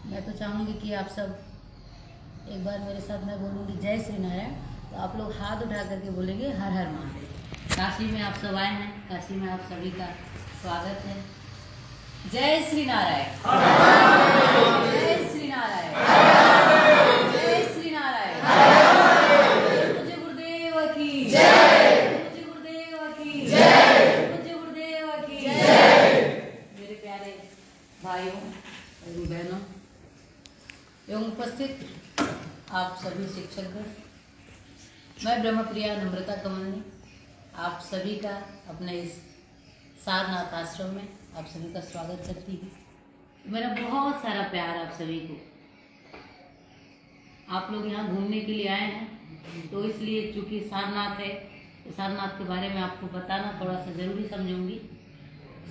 मैं तो चाहूँगी कि आप सब एक बार मेरे साथ मैं बोलूँगी जय श्री नारायण, तो आप लोग हाथ उठा करके बोलेंगे हर हर महादेव। काशी में आप सब आए हैं, काशी में आप सभी का स्वागत है। जय श्री नारायण, जय श्री नारायण, जय श्री नारायण। मुझे गुरुदेव की जय, मुझे गुरुदेव की जय, मुझे गुरुदेव की जय। मेरे प्यारे भाइयों एवं बहनों एवं उपस्थित आप सभी शिक्षकगण, मैं ब्रह्मप्रिया नम्रता कमलनी आप सभी का अपने इस सारनाथ आश्रम में आप सभी का स्वागत करती हूँ। मेरा बहुत सारा प्यार आप सभी को। आप लोग यहाँ घूमने के लिए आए हैं, तो इसलिए चूँकि सारनाथ है तो सारनाथ के बारे में आपको बताना थोड़ा सा ज़रूरी समझूंगी।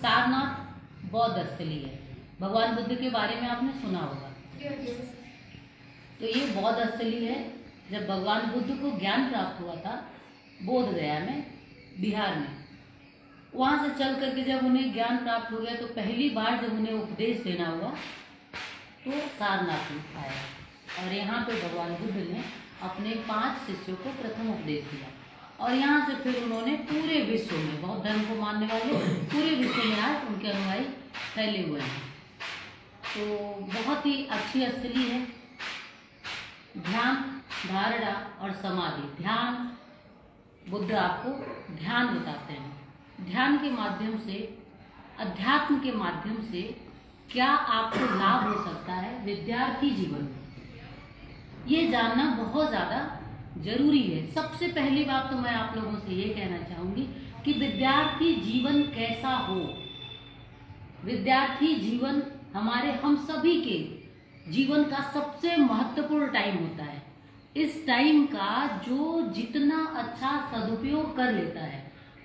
सारनाथ बौद्ध स्थली है। भगवान बुद्ध के बारे में आपने सुना होगा। तो ये बौद्ध स्थली है। जब भगवान बुद्ध को ज्ञान प्राप्त हुआ था बोध गया में, बिहार में, वहाँ से चल करके जब उन्हें ज्ञान प्राप्त हो गया तो पहली बार जब उन्हें उपदेश देना हुआ तो सारनाथ में आया और यहाँ पे भगवान बुद्ध ने अपने 5 शिष्यों को प्रथम उपदेश दिया। और यहाँ से फिर उन्होंने पूरे विश्व में, बौद्ध धर्म को मानने वाले पूरे विश्व में आज उनके अनुयायी फैले हुए हैं। तो बहुत ही अच्छी स्थली है। ध्यान, धारणा और समाधि। ध्यान, बुद्ध आपको ध्यान बताते हैं। ध्यान के माध्यम से, अध्यात्म के माध्यम से क्या आपको लाभ हो सकता है विद्यार्थी जीवन में, ये जानना बहुत ज़्यादा जरूरी है। सबसे पहली बात तो मैं आप लोगों से ये कहना चाहूँगी कि विद्यार्थी जीवन कैसा हो। विद्यार्थी जीवन हमारे हम सभी के जीवन का सबसे महत्वपूर्ण टाइम होता है। इस टाइम का जो जितना अच्छा सदुपयोग कर लेता है,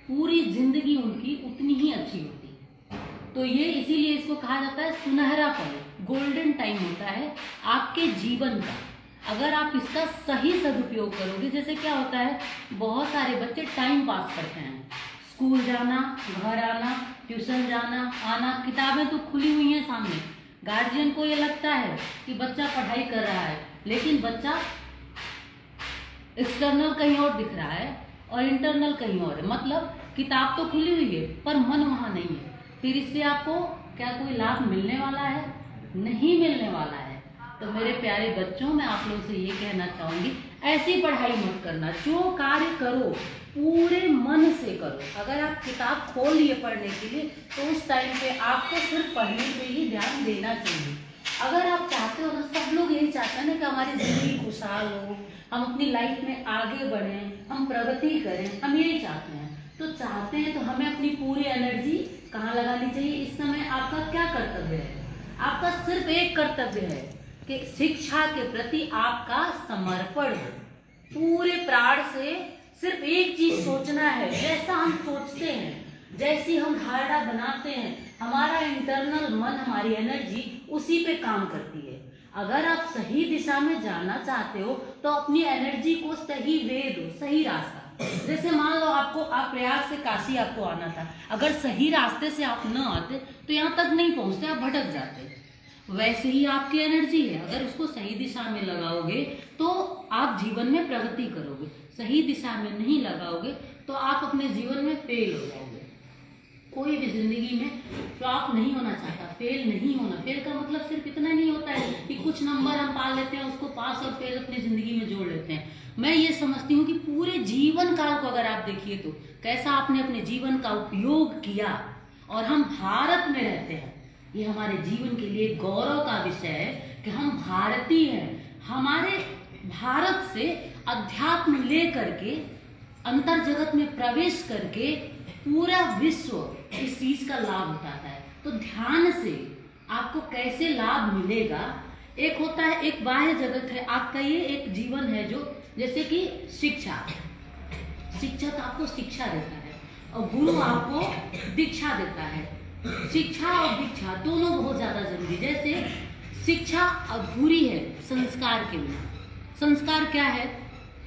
पूरी जिंदगी उनकी उतनी ही अच्छी होती है। तो ये इसीलिए इसको कहा जाता है सुनहरा पल, गोल्डन टाइम होता है आपके जीवन का। अगर आप इसका सही सदुपयोग करोगे, जैसे क्या होता है, बहुत सारे बच्चे टाइम पास करते हैं, स्कूल जाना, घर आना, ट्यूशन जाना, आना, किताबें तो खुली हुई हैं सामने, गार्जियन को ये लगता है कि बच्चा पढ़ाई कर रहा है, लेकिन बच्चा एक्सटर्नल कहीं और दिख रहा है और इंटरनल कहीं और है। मतलब किताब तो खुली हुई है पर मन वहाँ नहीं है। फिर इससे आपको क्या कोई लाभ मिलने वाला है? नहीं मिलने वाला है। तो मेरे प्यारे बच्चों, मैं आप लोगों से ये कहना चाहूँगी, ऐसी पढ़ाई मत करना। जो कार्य करो पूरे मन से करो। अगर आप किताब खोल लिए पढ़ने के लिए तो उस टाइम पे आपको सिर्फ पढ़ने पे ही ध्यान देना चाहिए। अगर आप चाहते हो ना, सब लोग यही चाहते हैं ना कि हमारी जिंदगी खुशहाल हो, हम अपनी लाइफ में आगे बढ़ें, हम प्रगति करें, हम यही चाहते हैं। तो चाहते हैं तो हमें अपनी पूरी एनर्जी कहाँ लगानी चाहिए? इस समय आपका क्या कर्तव्य है? आपका सिर्फ एक कर्तव्य है कि शिक्षा के प्रति आपका समर्पण है। पूरे प्राण से सिर्फ एक चीज सोचना है। जैसा हम सोचते हैं, जैसी हम धारणा बनाते हैं, हमारा इंटरनल मन, हमारी एनर्जी उसी पे काम करती है। अगर आप सही दिशा में जाना चाहते हो तो अपनी एनर्जी को सही वे दो, सही रास्ता। जैसे मान लो आप प्रयाग से काशी आपको आना था, अगर सही रास्ते से आप न आते तो यहाँ तक नहीं पहुँचते, आप भटक जाते। वैसे ही आपकी एनर्जी है, अगर उसको सही दिशा में लगाओगे तो आप जीवन में प्रगति करोगे। सही दिशा में नहीं लगाओगे तो आप अपने जीवन में फेल हो जाओगे। कोई भी जिंदगी में फ्लॉप नहीं होना चाहता, फेल नहीं होना। फेल का मतलब सिर्फ इतना नहीं होता है कि कुछ नंबर हम पा लेते हैं, उसको पास और फेल अपनी जिंदगी में जोड़ लेते हैं। मैं ये समझती हूँ कि पूरे जीवन काल को अगर आप देखिए तो कैसा आपने अपने जीवन का उपयोग किया। और हम भारत में रहते हैं, ये हमारे जीवन के लिए गौरव का विषय है कि हम भारतीय हैं। हमारे भारत से अध्यात्म ले करके अंतर जगत में प्रवेश करके पूरा विश्व इस चीज का लाभ उठाता है। तो ध्यान से आपको कैसे लाभ मिलेगा? एक होता है, एक बाह्य जगत है आपका, ये एक जीवन है जो, जैसे कि शिक्षा। शिक्षक आपको शिक्षा देता है और गुरु आपको दीक्षा देता है। शिक्षा और दीक्षा दोनों बहुत ज्यादा जरूरी। जैसे शिक्षा अधूरी है संस्कार के बिना। संस्कार क्या है?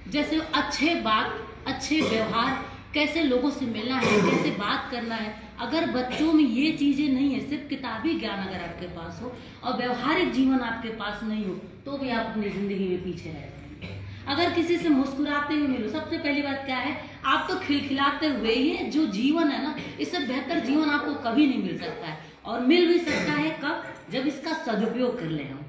जैसे अच्छे बात, अच्छे व्यवहार, कैसे लोगों से मिलना है, कैसे बात करना है, अगर बच्चों में ये चीजें नहीं है, सिर्फ किताबी ज्ञान अगर आपके पास हो और व्यवहारिक जीवन आपके पास नहीं हो, तो भी आप अपनी जिंदगी में पीछे रह जाएंगे। अगर किसी से मुस्कुराते हुए मिलो, सबसे पहली बात क्या है, आप तो खिलखिलाते हुए ही जो जीवन है ना, इससे बेहतर जीवन आपको कभी नहीं मिल सकता है। और मिल भी सकता है कब, जब इसका सदुपयोग कर ले हम।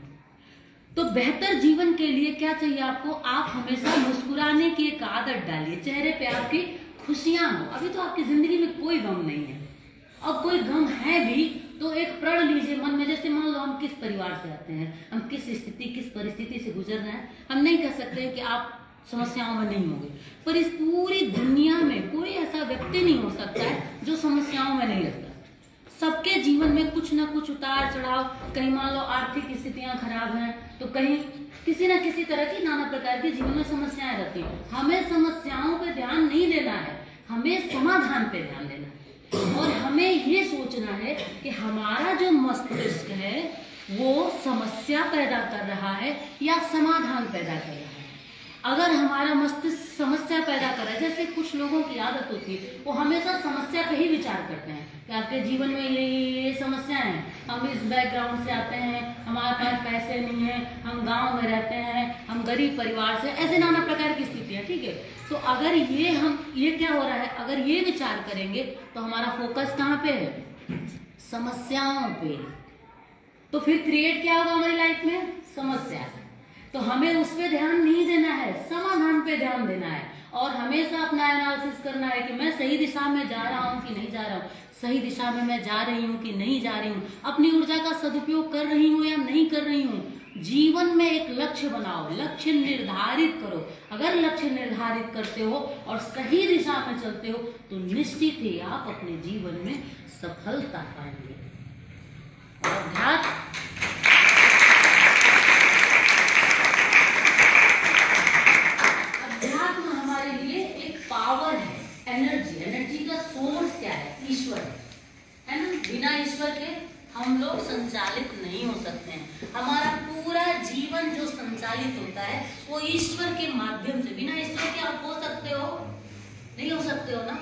तो बेहतर जीवन के लिए क्या चाहिए आपको, आप हमेशा मुस्कुराने की एक आदत डालिए, चेहरे पे आपकी खुशियां हो। अभी तो आपकी जिंदगी में कोई गम नहीं है, और कोई गम है भी तो एक प्रण लीजिए मन में। जैसे मान लो हम किस परिवार से आते हैं, हम किस स्थिति किस परिस्थिति से गुजर रहे हैं, हम नहीं कह सकते कि आप समस्याओं में नहीं होंगे, पर इस पूरी दुनिया में कोई ऐसा व्यक्ति नहीं हो सकता है जो समस्याओं में नहीं रहता। सबके जीवन में कुछ ना कुछ उतार चढ़ाव, कहीं मान लो आर्थिक स्थितियां खराब हैं तो कहीं किसी ना किसी तरह की नाना प्रकार की जीवन में समस्याएं रहती हैं। हमें समस्याओं पे ध्यान नहीं देना है, हमें समाधान पे ध्यान देना है। और हमें ये सोचना है कि हमारा जो मस्तिष्क है वो समस्या पैदा कर रहा है या समाधान पैदा कर रहा है। अगर हमारा मस्तिष्क समस्या पैदा कर रहा है, जैसे कुछ लोगों की आदत होती है वो हमेशा समस्या पे ही विचार करते हैं कि आपके जीवन में ये समस्या है, हम इस बैकग्राउंड से आते हैं, हमारे पास पैसे नहीं है, हम गांव में रहते हैं, हम गरीब परिवार से, ऐसे नाना प्रकार की स्थितियां, ठीक है। तो अगर ये क्या हो रहा है, अगर ये विचार करेंगे तो हमारा फोकस कहाँ पे है, समस्याओं पे। तो फिर क्रिएट क्या होगा हमारी लाइफ में, समस्या। तो हमें उस पे ध्यान नहीं देना है, समाधान पे ध्यान देना है। और हमेशा अपना एनालिसिस करना है कि मैं सही दिशा में जा रहा हूँ कि नहीं जा रहा हूँ, सही दिशा में मैं जा रही हूँ कि नहीं जा रही हूँ, अपनी ऊर्जा का सदुपयोग कर रही हूँ या नहीं कर रही हूँ। जीवन में एक लक्ष्य बनाओ, लक्ष्य निर्धारित करो। अगर लक्ष्य निर्धारित करते हो और सही दिशा में चलते हो तो निश्चित ही आप अपने जीवन में सफलता पाएंगे। अध्यात्म हमारे लिए एक पावर है, एनर्जी का सोर्स क्या है, ईश्वर है ना। बिना ईश्वर के हम लोग संचालित नहीं हो सकते हैं। हमारा पूरा जीवन जो संचालित होता है वो ईश्वर के माध्यम से। बिना ईश्वर के आप हो सकते हो, नहीं हो सकते हो ना,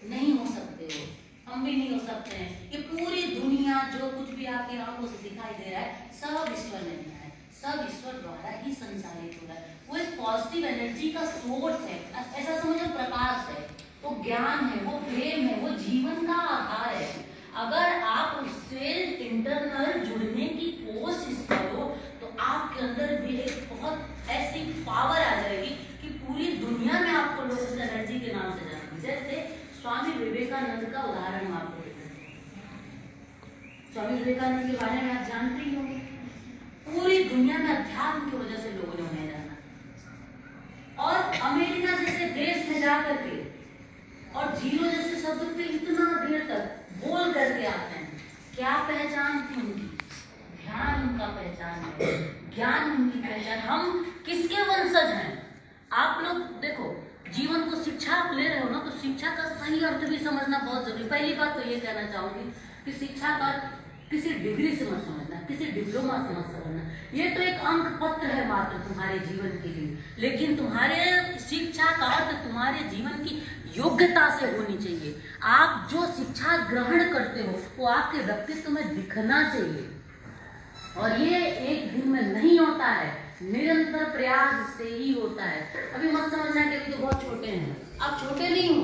नहीं हो सकते हो, हम भी नहीं हो सकते हैं। ये पूरी दुनिया जो कुछ भी आपकी आंखों से दिखाई दे रहा है सब ईश्वर ने दिया है, सब ईश्वर द्वारा ही संचालित हो रहा है। वो एक पॉजिटिव एनर्जी का सोर्स है, ऐसा समझो प्रकाश है, वो ज्ञान है, वो प्रेम है, वो जीवन का आधार है। अगर आप उससे इंटरनल जुड़ने की कोशिश करो तो आपके अंदर भी एक बहुत ऐसी पावर आ जाएगी कि पूरी दुनिया में आपको लोग उस एनर्जी के नाम से जानेंगे। जैसे स्वामी विवेकानंद का उदाहरण हम आपको देते हैं। स्वामी विवेकानंद के बारे में आप जानते ही होंगे, पूरी दुनिया में अध्यात्म की वजह से लोगों ने उन्हें जाना। और अमेरिका जैसे देश में जाकर के और जीरो जैसे शब्द पे इतना देर तक बोल करके आते हैं, क्या पहचान थी उनकी, ध्यान उनका पहचान है, ज्ञान उनकी पहचान। हम किसके वंशज हैं? आप लोग देखो, जीवन को शिक्षा आप ले रहे हो ना, तो शिक्षा का सही अर्थ भी समझना बहुत जरूरी। पहली बात तो ये कहना चाहूंगी कि शिक्षा का किसी डिग्री से मत समझना, किसी डिप्लोमा से मत समझना। ये तो एक अंक पत्र है मात्र तुम्हारे जीवन के लिए, लेकिन तुम्हारे शिक्षा का अर्थ तुम्हारे जीवन की योग्यता से होनी चाहिए। आप जो शिक्षा ग्रहण करते हो वो आपके व्यक्तित्व में दिखना चाहिए, और ये एक दिन में नहीं होता है, निरंतर प्रयास से ही होता है। अभी मत समझना कि अभी तो बहुत छोटे हैं, आप छोटे नहीं हो,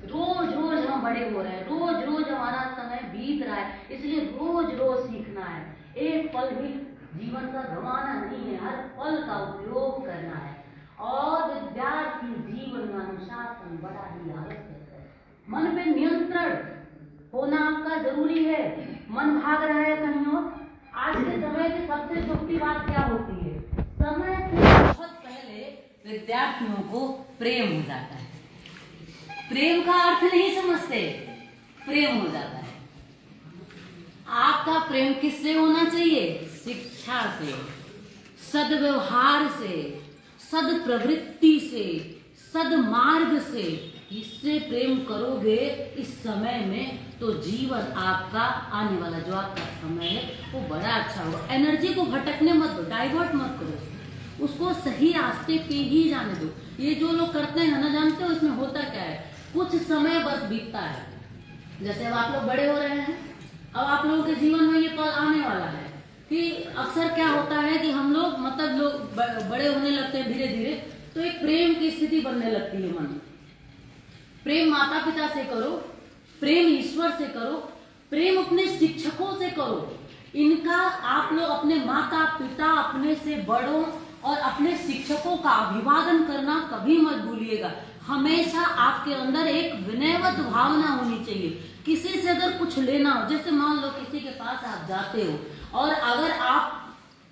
रोज रोज हम बड़े हो रहे हैं, रोज रोज हमारा समय बीत रहा है, इसलिए रोज रोज सीखना है। एक पल भी जीवन का गंवाना नहीं है, हर पल का उपयोग करना है। और विद्यार्थी जीवन में अनुशासन बड़ा ही आवश्यक है। मन पे नियंत्रण होना आपका जरूरी है। मन भाग रहा है कहीं और। आज के समय की सबसे छोटी बात क्या होती है, समय से बहुत पहले विद्यार्थियों को प्रेम हो जाता है। प्रेम का अर्थ नहीं समझते, प्रेम हो जाता है। आपका प्रेम किससे होना चाहिए? शिक्षा से, सद्व्यवहार से, सद्प्रवृत्ति से, सद्मार्ग से। इससे प्रेम करोगे इस समय में तो जीवन आपका आने वाला जो आपका समय है वो बड़ा अच्छा होगा। एनर्जी को भटकने मत दो, डाइवर्ट मत करो, उसको सही रास्ते पे ही जाने दो। ये जो लोग करते हैं ना, जानते हो इसमें होता क्या है, कुछ समय बस बीतता है, जैसे अब आप लोग बड़े हो रहे हैं, अब आप लोगों के जीवन में ये पल आने वाला है कि अक्सर क्या होता है कि हम लोग मतलब लोग बड़े होने लगते हैं धीरे धीरे, तो एक प्रेम की स्थिति बनने लगती है मन में। प्रेम माता पिता से करो, प्रेम ईश्वर से करो, प्रेम अपने शिक्षकों से करो। इनका आप लोग अपने माता पिता, अपने से बड़ों और अपने शिक्षकों का अभिवादन करना कभी मत भूलिएगा। हमेशा आपके अंदर एक विनयवत भावना होनी चाहिए। किसी से अगर कुछ लेना हो, जैसे मान लो किसी के पास आप जाते हो और अगर आप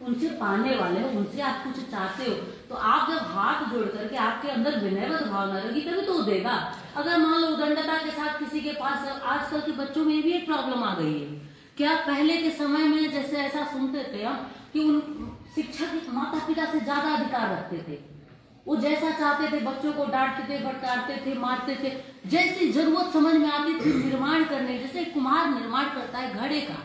उनसे पाने वाले हो, उनसे आप कुछ चाहते हो, तो आप जब हाथ जोड़ करके आपके अंदर विनयवत भावना रहेगी तभी तो वो देगा। अगर मान लो उदंडता के साथ किसी के पास, आजकल के बच्चों में भी एक प्रॉब्लम आ गई है। क्या पहले के समय में जैसे ऐसा सुनते थे हम कि उन शिक्षक माता पिता से ज्यादा अधिकार रखते थे, वो जैसा चाहते थे बच्चों को डांटते थे, फटकारते थे, मारते थे। जैसी जरूरत समझ में आती थी निर्माण करने, जैसे कुम्हार निर्माण करता है घड़े का,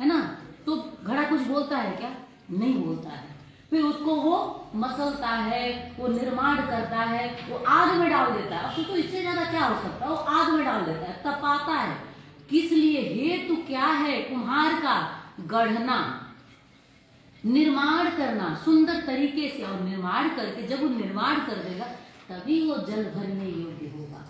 है ना, तो घड़ा कुछ बोलता है क्या? नहीं बोलता है। फिर उसको वो मसलता है, वो निर्माण करता है, वो आग में डाल देता है। अब तो इससे ज्यादा क्या हो सकता है? वो आग में डाल देता है, तपाता है। किस लिए? हेतु क्या है कुम्हार का? गढ़ना, निर्माण करना सुंदर तरीके से, और निर्माण करके जब वो निर्माण कर देगा तभी वो जल भरने योग्य होगा।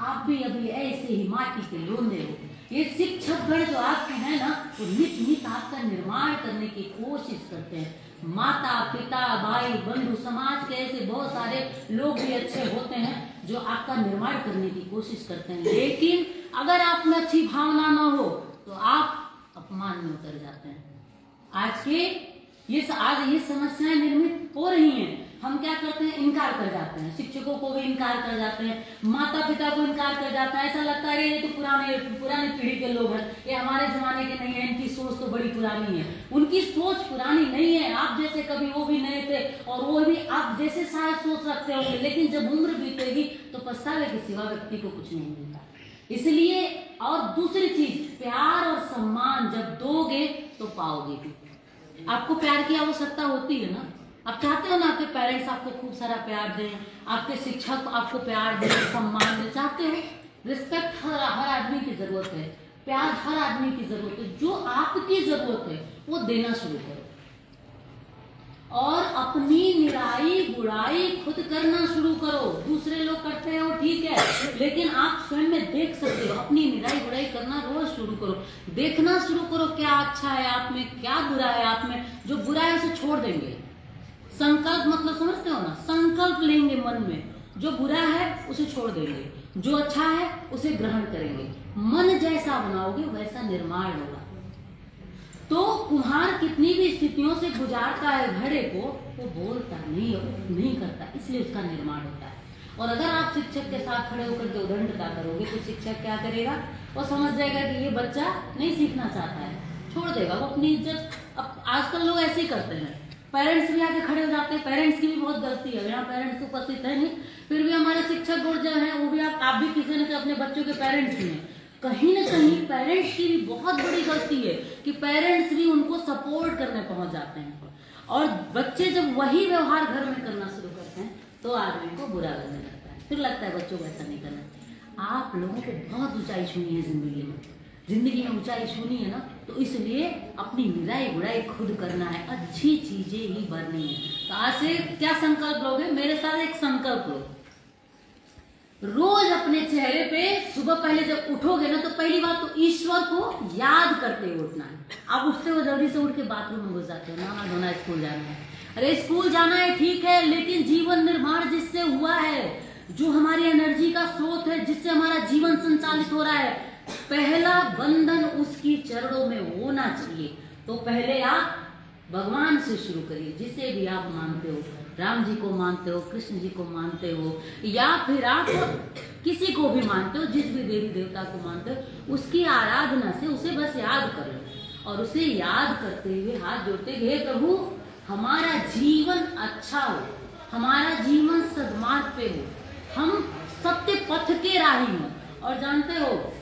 आप भी अभी ऐसे ही माटी के लोंदे हो। ये शिक्षक गण जो आपके हैं ना, वो नित नित आपका निर्माण करने की कोशिश करते हैं। माता पिता, भाई बंधु, समाज के ऐसे बहुत सारे लोग भी अच्छे होते हैं जो आपका निर्माण करने की कोशिश करते हैं, लेकिन अगर आप में अच्छी भावना न हो तो आप अपमान में उतर जाते हैं। आज ये समस्याएं निर्मित हो रही हैं। हम क्या करते हैं? इनकार कर जाते हैं, शिक्षकों को भी इनकार कर जाते हैं, माता पिता को इनकार कर जाता है। ऐसा लगता है ये तो पुरानी पीढ़ी के लोग हैं, ये हमारे जमाने के नहीं है, इनकी सोच तो बड़ी पुरानी है। उनकी सोच पुरानी नहीं है, आप जैसे कभी वो भी नए थे और वो भी आप जैसे शायद सोच रखते होंगे, लेकिन जब उम्र बीतेगी तो पछतावे के सिवा व्यक्ति को कुछ नहीं मिलता। इसलिए, और दूसरी चीज, प्यार और सम्मान जब दोगे तो पाओगे भी। आपको प्यार की आवश्यकता होती है ना, आप चाहते हो ना आपके पेरेंट्स आपको खूब सारा प्यार दें, आपके शिक्षक आपको प्यार दें, सम्मान दें, चाहते हो। रिस्पेक्ट हर आदमी की जरूरत है, प्यार हर आदमी की जरूरत है। जो आपकी जरूरत है वो देना शुरू करो, और अपनी निराई गुड़ाई खुद करना शुरू करो। दूसरे लोग करते हैं वो ठीक है, लेकिन आप स्वयं में देख सकते हो। अपनी निराई गुड़ाई करना रोज शुरू करो, देखना शुरू करो क्या अच्छा है आप में, क्या बुरा है आप में। जो बुरा है उसे छोड़ देंगे। संकल्प मतलब समझते हो ना, संकल्प लेंगे मन में, जो बुरा है उसे छोड़ देंगे, जो अच्छा है उसे ग्रहण करेंगे। मन जैसा बनाओगे वैसा निर्माण होगा। तो कुम्हार कितनी भी स्थितियों से गुजारता है घड़े को, वो बोलता नहीं करता, इसलिए उसका निर्माण होता है। और अगर आप शिक्षक के साथ खड़े होकर के उदंडता करोगे तो शिक्षक क्या करेगा? वो समझ जाएगा कि ये बच्चा नहीं सीखना चाहता है, छोड़ देगा वो अपनी इज्जत। अब आजकल लोग ऐसे ही करते हैं, पेरेंट्स भी आके खड़े हो जाते हैं। पेरेंट्स की भी बहुत गलती है, यहाँ पेरेंट्स उपस्थित है नहीं, फिर भी हमारे शिक्षक गुण जो है वो भी आप भी किसी न किसी अपने बच्चों के पेरेंट्स ही हैं। कहीं न कहीं पेरेंट्स की भी बहुत बड़ी गलती है कि पेरेंट्स भी उनको सपोर्ट करने पहुंच जाते हैं, और बच्चे जब वही व्यवहार घर में करना शुरू करते हैं तो आदमी को बुरा लगने लगता है, फिर लगता है बच्चों को ऐसा नहीं करना। आप लोगों को बहुत ऊंचाई छूनी है जिंदगी में ऊंचाई छूनी है ना, तो इसलिए अपनी निराई गुड़ाई खुद करना है, अच्छी चीजें ही भरनी है। तो आज से क्या संकल्प लोगे? मेरे साथ एक संकल्प लो। रोज अपने चेहरे पे सुबह पहले जब उठोगे ना, तो पहली बात तो ईश्वर को याद करते हुए उठना है। आप उठते हो जल्दी से उठ के बाथरूम में घुस जाते हो, नहाना धोना, स्कूल जाना है। अरे स्कूल जाना है ठीक है, लेकिन जीवन निर्माण जिससे हुआ है, जो हमारी एनर्जी का स्रोत है, जिससे हमारा जीवन संचालित हो रहा है, पहला बंधन उसकी चरणों में होना चाहिए। तो पहले आप भगवान से शुरू करिए, जिसे भी आप मानते हो, राम जी को मानते हो, कृष्ण जी को मानते हो, या फिर आप किसी को भी मानते हो, जिस भी देवी देवता को मानते हो, उसकी आराधना से उसे बस याद कर लो, और उसे याद करते हुए हाथ जोड़ते हुए, हे प्रभु हमारा जीवन अच्छा हो, हमारा जीवन सद्मार्ग पे हो, हम सत्य पथ के राही हो। और जानते हो,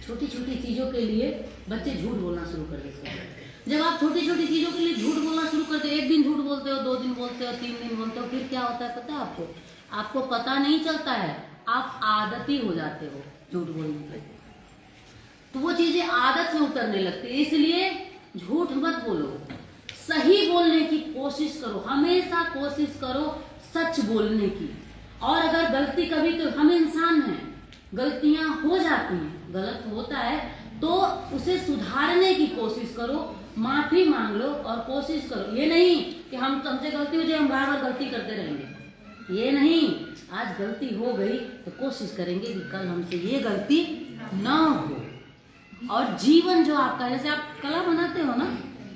छोटी छोटी चीजों के लिए बच्चे झूठ बोलना शुरू कर देते हैं। जब आप छोटी छोटी चीजों के लिए झूठ बोलना शुरू करते हो, एक दिन झूठ बोलते हो, 2 दिन बोलते हो, 3 दिन बोलते हो, फिर क्या होता है पता है आपको? आपको पता नहीं चलता है, आप आदती हो जाते हो झूठ बोलने के। तो वो चीजें आदत में उतरने लगती है। इसलिए झूठ मत बोलो, सही बोलने की कोशिश करो, हमेशा कोशिश करो सच बोलने की। और अगर गलती कभी, तो हम इंसान हैं, गलतियां हो जाती हैं, गलत होता है तो उसे सुधारने की कोशिश करो, माफी मांग लो और कोशिश करो। ये नहीं कि हमसे गलती हो जाए हम बार बार गलती करते रहेंगे, ये नहीं। आज गलती हो गई तो कोशिश करेंगे कि कल हमसे ये गलती ना हो। और जीवन जो आपका, जैसे आप कला बनाते हो ना,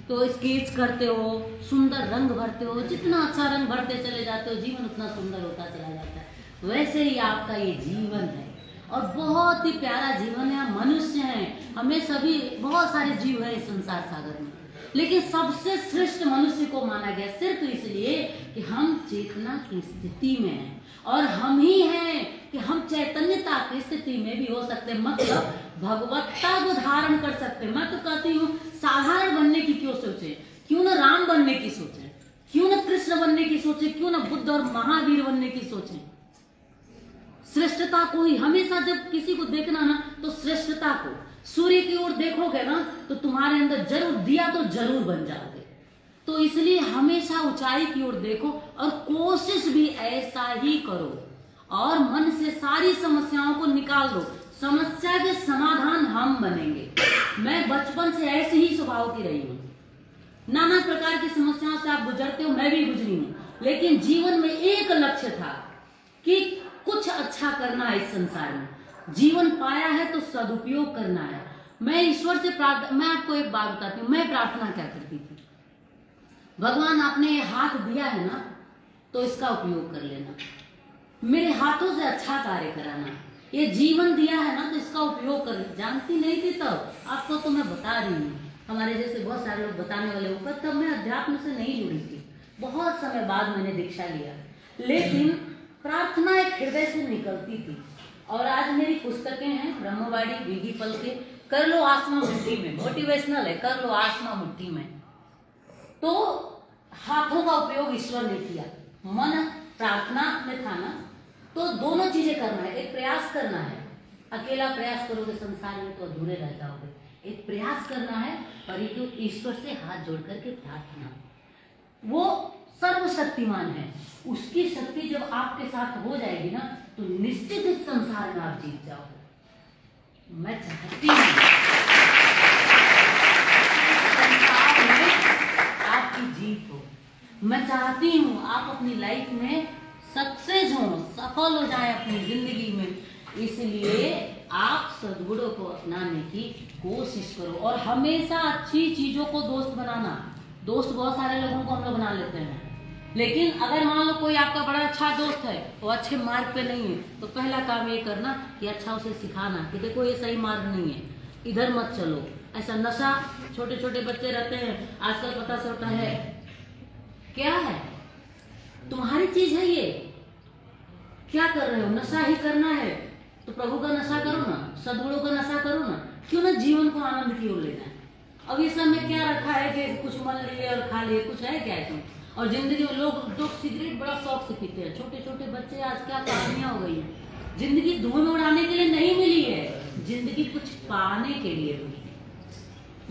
तो स्केच करते हो, सुंदर रंग भरते हो, जितना अच्छा रंग भरते चले जाते हो जीवन उतना सुंदर होता चला जाता है। वैसे ही आपका ये जीवन है और बहुत ही प्यारा जीवन है। हम मनुष्य हैं, हमें सभी, बहुत सारे जीव हैं इस संसार सागर में, लेकिन सबसे श्रेष्ठ मनुष्य को माना गया सिर्फ इसलिए कि हम चेतना की स्थिति में हैं और हम ही हैं कि हम चैतन्यता की स्थिति में भी हो सकते, मतलब भगवत्ता को धारण कर सकते। मैं तो कहती हूँ साधारण बनने की क्यों सोचे, क्यों ना राम बनने की सोचे, क्यों ना कृष्ण बनने की सोचे, क्यों ना बुद्ध और महावीर बनने की सोचे। श्रेष्ठता को ही हमेशा, जब किसी को देखना ना तो श्रेष्ठता को, सूर्य की ओर देखोगे ना तो तुम्हारे अंदर जरूर दिया तो जरूर बन जाओगे। तो इसलिए हमेशा ऊंचाई की ओर देखो और कोशिश भी ऐसा ही करो और मन से सारी समस्याओं को निकाल दो। समस्या के समाधान हम बनेंगे। मैं बचपन से ऐसे ही स्वभाव की रही हूँ, नाना प्रकार की समस्याओं से आप गुजरते हो, मैं भी गुजरी हूँ, लेकिन जीवन में एक लक्ष्य था कि कुछ अच्छा करना है इस संसार में। जीवन पाया है तो सदुपयोग करना है। मैं ईश्वर से मैं आपको एक बात बताती हूँ, मैं प्रार्थना क्या करती थी, भगवान आपने ये हाथ दिया है ना तो इसका उपयोग कर लेना, मेरे हाथों से अच्छा कार्य कराना, ये जीवन दिया है ना तो इसका उपयोग कर। जानती नहीं थी तब, आपको तो मैं बता रही हूँ, हमारे जैसे बहुत सारे लोग बताने वाले ऊपर, तब मैं अध्यात्म से नहीं जुड़ी थी, बहुत समय बाद मैंने दीक्षा लिया, लेकिन प्रार्थना एक हृदय से निकलती थी। और आज मेरी पुस्तकें हैं ब्रह्मवाणी, विधि पल के, कर लो आसमां मुट्ठी में, मोटिवेशनल है, कर लो आसमां मुट्ठी में। तो हाथों का उपयोग ईश्वर ने किया, मन प्रार्थना में था ना, तो दोनों चीजें करना है। एक प्रयास करना है, अकेला प्रयास करोगे संसार में तो अधूरे रह जाओगे, एक प्रयास करना है और एक ईश्वर से हाथ जोड़ करके प्रार्थना। वो सर्वशक्तिमान है, उसकी शक्ति जब आपके साथ हो जाएगी ना तो निश्चित इस संसार में आप जीत जाओगे। मैं चाहती हूँ संसार में आपकी जीत हो, मैं चाहती हूँ आप अपनी लाइफ में सक्सेस हो, सफल हो जाए अपनी जिंदगी में। इसलिए आप सद्गुणों को अपनाने की कोशिश करो और हमेशा अच्छी चीजों को दोस्त बनाना। दोस्त बहुत सारे लोगों को हम लोग बना लेते हैं, लेकिन अगर मान लो कोई आपका बड़ा अच्छा दोस्त है, वो अच्छे मार्ग पे नहीं है, तो पहला काम ये करना कि अच्छा उसे सिखाना कि देखो ये सही मार्ग नहीं है, इधर मत चलो। ऐसा नशा, छोटे छोटे बच्चे रहते हैं आजकल, पता चलता है क्या है, तुम्हारी चीज है ये, क्या कर रहे हो, नशा ही करना है तो प्रभु का नशा करो ना, सद्गुणों का नशा करो ना, क्यों ना जीवन को आनंद की ओर लेना है। अब इस समय क्या रखा है कि कुछ मन लिए और खा लिए, कुछ है क्या इसमें। और जिंदगी में लोग सिगरेट बड़ा शौक से पीते हैं, छोटे छोटे बच्चे, आज क्या कहानियां हो गई हैं। जिंदगी धुएं में उड़ाने के लिए नहीं मिली है, जिंदगी कुछ पाने के लिए मिली है।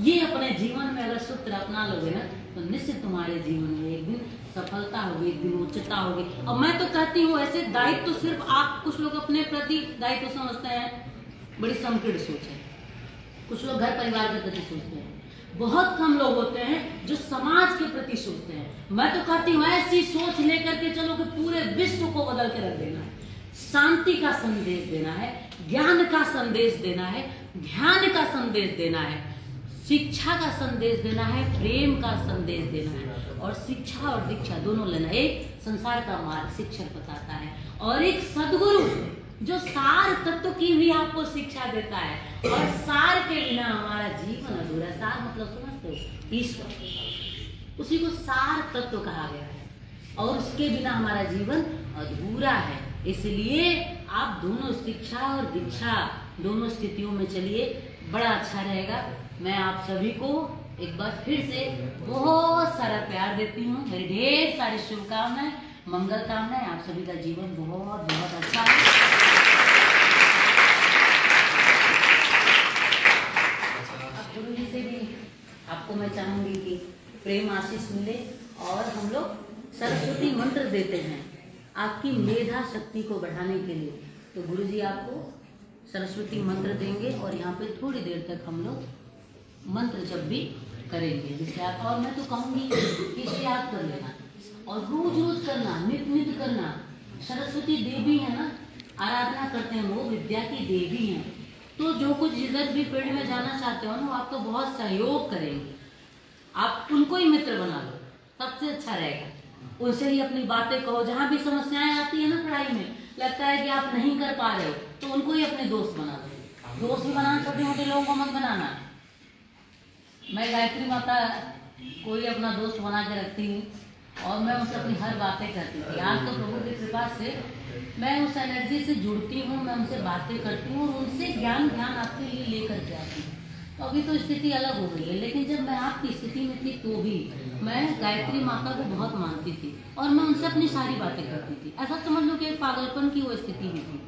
ये अपने जीवन में अगर सूत्र अपना लोगे ना तो निश्चित तुम्हारे जीवन में एक दिन सफलता होगी, एक दिन उच्चता होगी। और मैं तो कहती हूँ ऐसे दायित्व तो सिर्फ आप, कुछ लोग अपने प्रति दायित्व तो समझते हैं, बड़ी संकीर्ण सोच है, कुछ लोग घर परिवार के प्रति सोचते हैं, बहुत कम लोग होते हैं जो समाज के प्रति सोचते हैं। मैं तो कहती हूँ ऐसी सोच लेकर के चलो कि पूरे विश्व को बदल के रख देना है, शांति का संदेश देना है, ज्ञान का संदेश देना है, ध्यान का संदेश देना है, शिक्षा का संदेश देना है, प्रेम का संदेश देना है। और शिक्षा और दीक्षा दोनों लेना। एक संसार का मार्ग शिक्षक बताता है और एक सद्गुरु जो सार तत्व की भी आपको शिक्षा देता है। और सार के बिना हमारा जीवन अधूरा। सार मतलब समझते हो, ईश्वर, उसी को सार तत्व कहा गया है और उसके बिना हमारा जीवन अधूरा है। इसलिए आप दोनों शिक्षा और दीक्षा दोनों स्थितियों में चलिए, बड़ा अच्छा रहेगा। मैं आप सभी को एक बार फिर से बहुत सारा प्यार देती हूँ, मेरी ढेर सारी शुभकामनाएं, मंगल कामनाएं। आप सभी का जीवन बहुत बहुत अच्छा है। सबको मैं चाहूंगी कि प्रेम आशीष मिले। और हम लोग सरस्वती मंत्र देते हैं आपकी मेधा शक्ति को बढ़ाने के लिए। तो गुरुजी आपको सरस्वती मंत्र देंगे और यहाँ पे थोड़ी देर तक हम लोग मंत्र जप भी करेंगे, जिससे आप, और मैं तो कहूँगी कि इसे याद कर लेना और रोज रोज करना, नित्य नित्य करना। सरस्वती देवी है ना, आराधना करते हैं, वो विद्या की देवी हैं। तो जो कुछ जिधर भी फील्ड में जाना चाहते हो ना, वो आपको बहुत सहयोग करेंगे। आप उनको ही मित्र बना लो, सबसे अच्छा रहेगा। उनसे ही अपनी बातें कहो। जहाँ भी समस्याएं आती है ना पढ़ाई में, लगता है कि आप नहीं कर पा रहे हो, तो उनको ही अपने दोस्त बना लो। दोस्त भी बनाना, छोटे मोटे लोगों को मत बनाना। मैं गायत्री माता को ही अपना दोस्त बना के रखती हूँ और मैं उनसे अपनी हर बातें करती थी। आज तो प्रभु की कृपा से मैं उस एनर्जी से जुड़ती हूँ, मैं उनसे बातें करती हूँ और उनसे ज्ञान आपके लिए लेकर के आती हूँ। तो अभी तो स्थिति अलग हो गई है, लेकिन जब मैं आपकी स्थिति में थी तो भी मैं गायत्री माता को बहुत मानती थी और मैं उनसे अपनी सारी बातें करती थी। ऐसा समझ लो कि एक पागलपन की वो स्थिति भी थी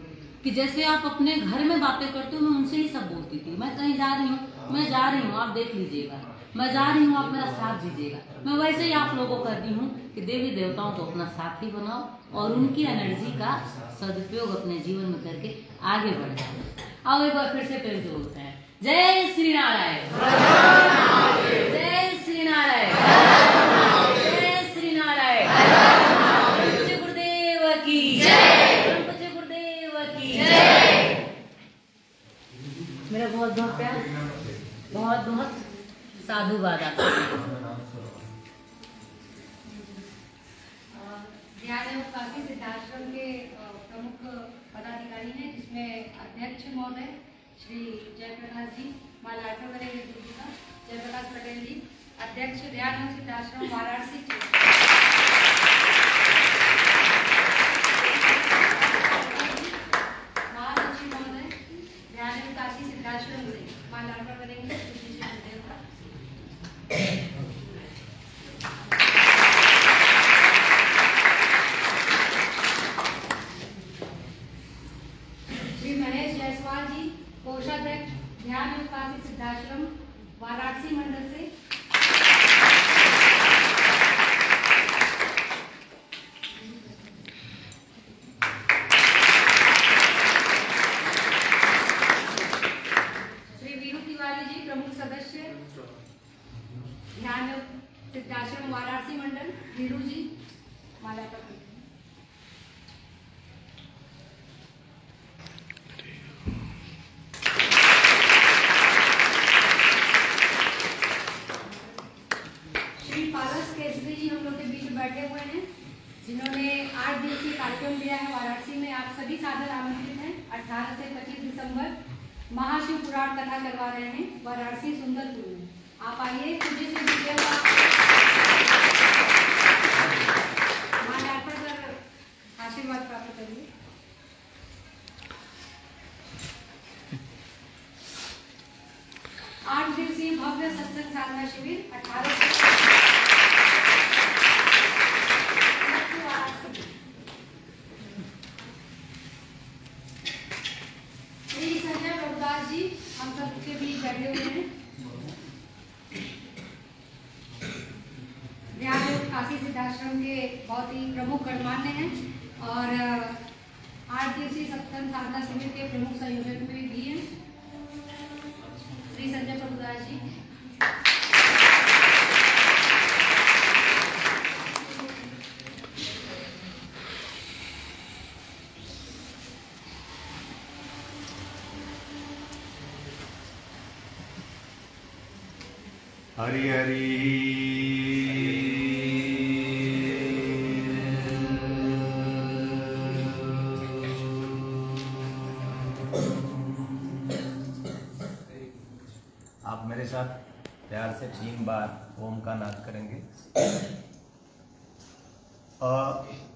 कि जैसे आप अपने घर में बातें करते हो, मैं उनसे ही सब बोलती थी। मैं कहीं जा रही हूँ, मैं जा रही हूँ, आप देख लीजिएगा, मैं जा रही हूँ, आप मेरा साथ दीजिएगा। मैं वैसे ही आप लोगों को करती हूँ कि देवी देवताओं को अपना साथी बनाओ और उनकी एनर्जी का सदुपयोग अपने जीवन में करके आगे बढ़ जाओ। आओ एक बार फिर से प्रेम से बोलते हैं, जय श्री नारायण, जय श्री नारायण, जय श्री नारायण। पूज्य गुरुदेव की जय, पूज्य गुरुदेव की जय। मेरा बहुत बहुत प्यार, बहुत बहुत साधुवाद आपको। ध्यान एवं काशी सिद्धाश्रम के प्रमुख पदाधिकारी हैं, जिसमें अध्यक्ष महोदय श्री जयप्रकाश जी, मां लाडो करेंगे का जयप्रकाश पटेल जी, अध्यक्ष ध्यान एवं सिद्धाश्रम वाराणसी, महासचिव महोदय ध्यान एवं काशी सिद्धाश्रम से मां लाडो करेंगे कोषाध्यक्ष ध्यान एवं काशी सिद्धाश्रम वाराणसी मंडल से, श्री वीरू तिवारी जी, प्रमुख सदस्य ध्यान एवं सिद्धाश्रम वाराणसी मंडल, वीरू जी माला पर। बैठे हुए हैं, जिन्होंने 8 दिवसीय कार्यक्रम दिया है वाराणसी में। आप सभी सादर आमंत्रित हैं। 18 से 25 दिसंबर महाशिव पुराण कथा करवा रहे हैं वाराणसी सुंदरपुर में। आप आइए, पूज्य से विजय का माल्यार्पण कर आशीर्वाद प्राप्त करिए। आठ दिवसीय भव्य सत्संग साधना शिविर 18 जी हम सबके बीच बैठे हुए हैं। ध्यान एवं काशी सिद्धाश्रम के बहुत ही प्रमुख गणमान्य हैं और 8 दिवसीय सत्संग साधना शिविर के प्रमुख संयोजक में भी हैं श्री संजय प्रभुदास जी। हरि हरि आप मेरे साथ प्यार से 3 बार ओम का नाद करेंगे। अ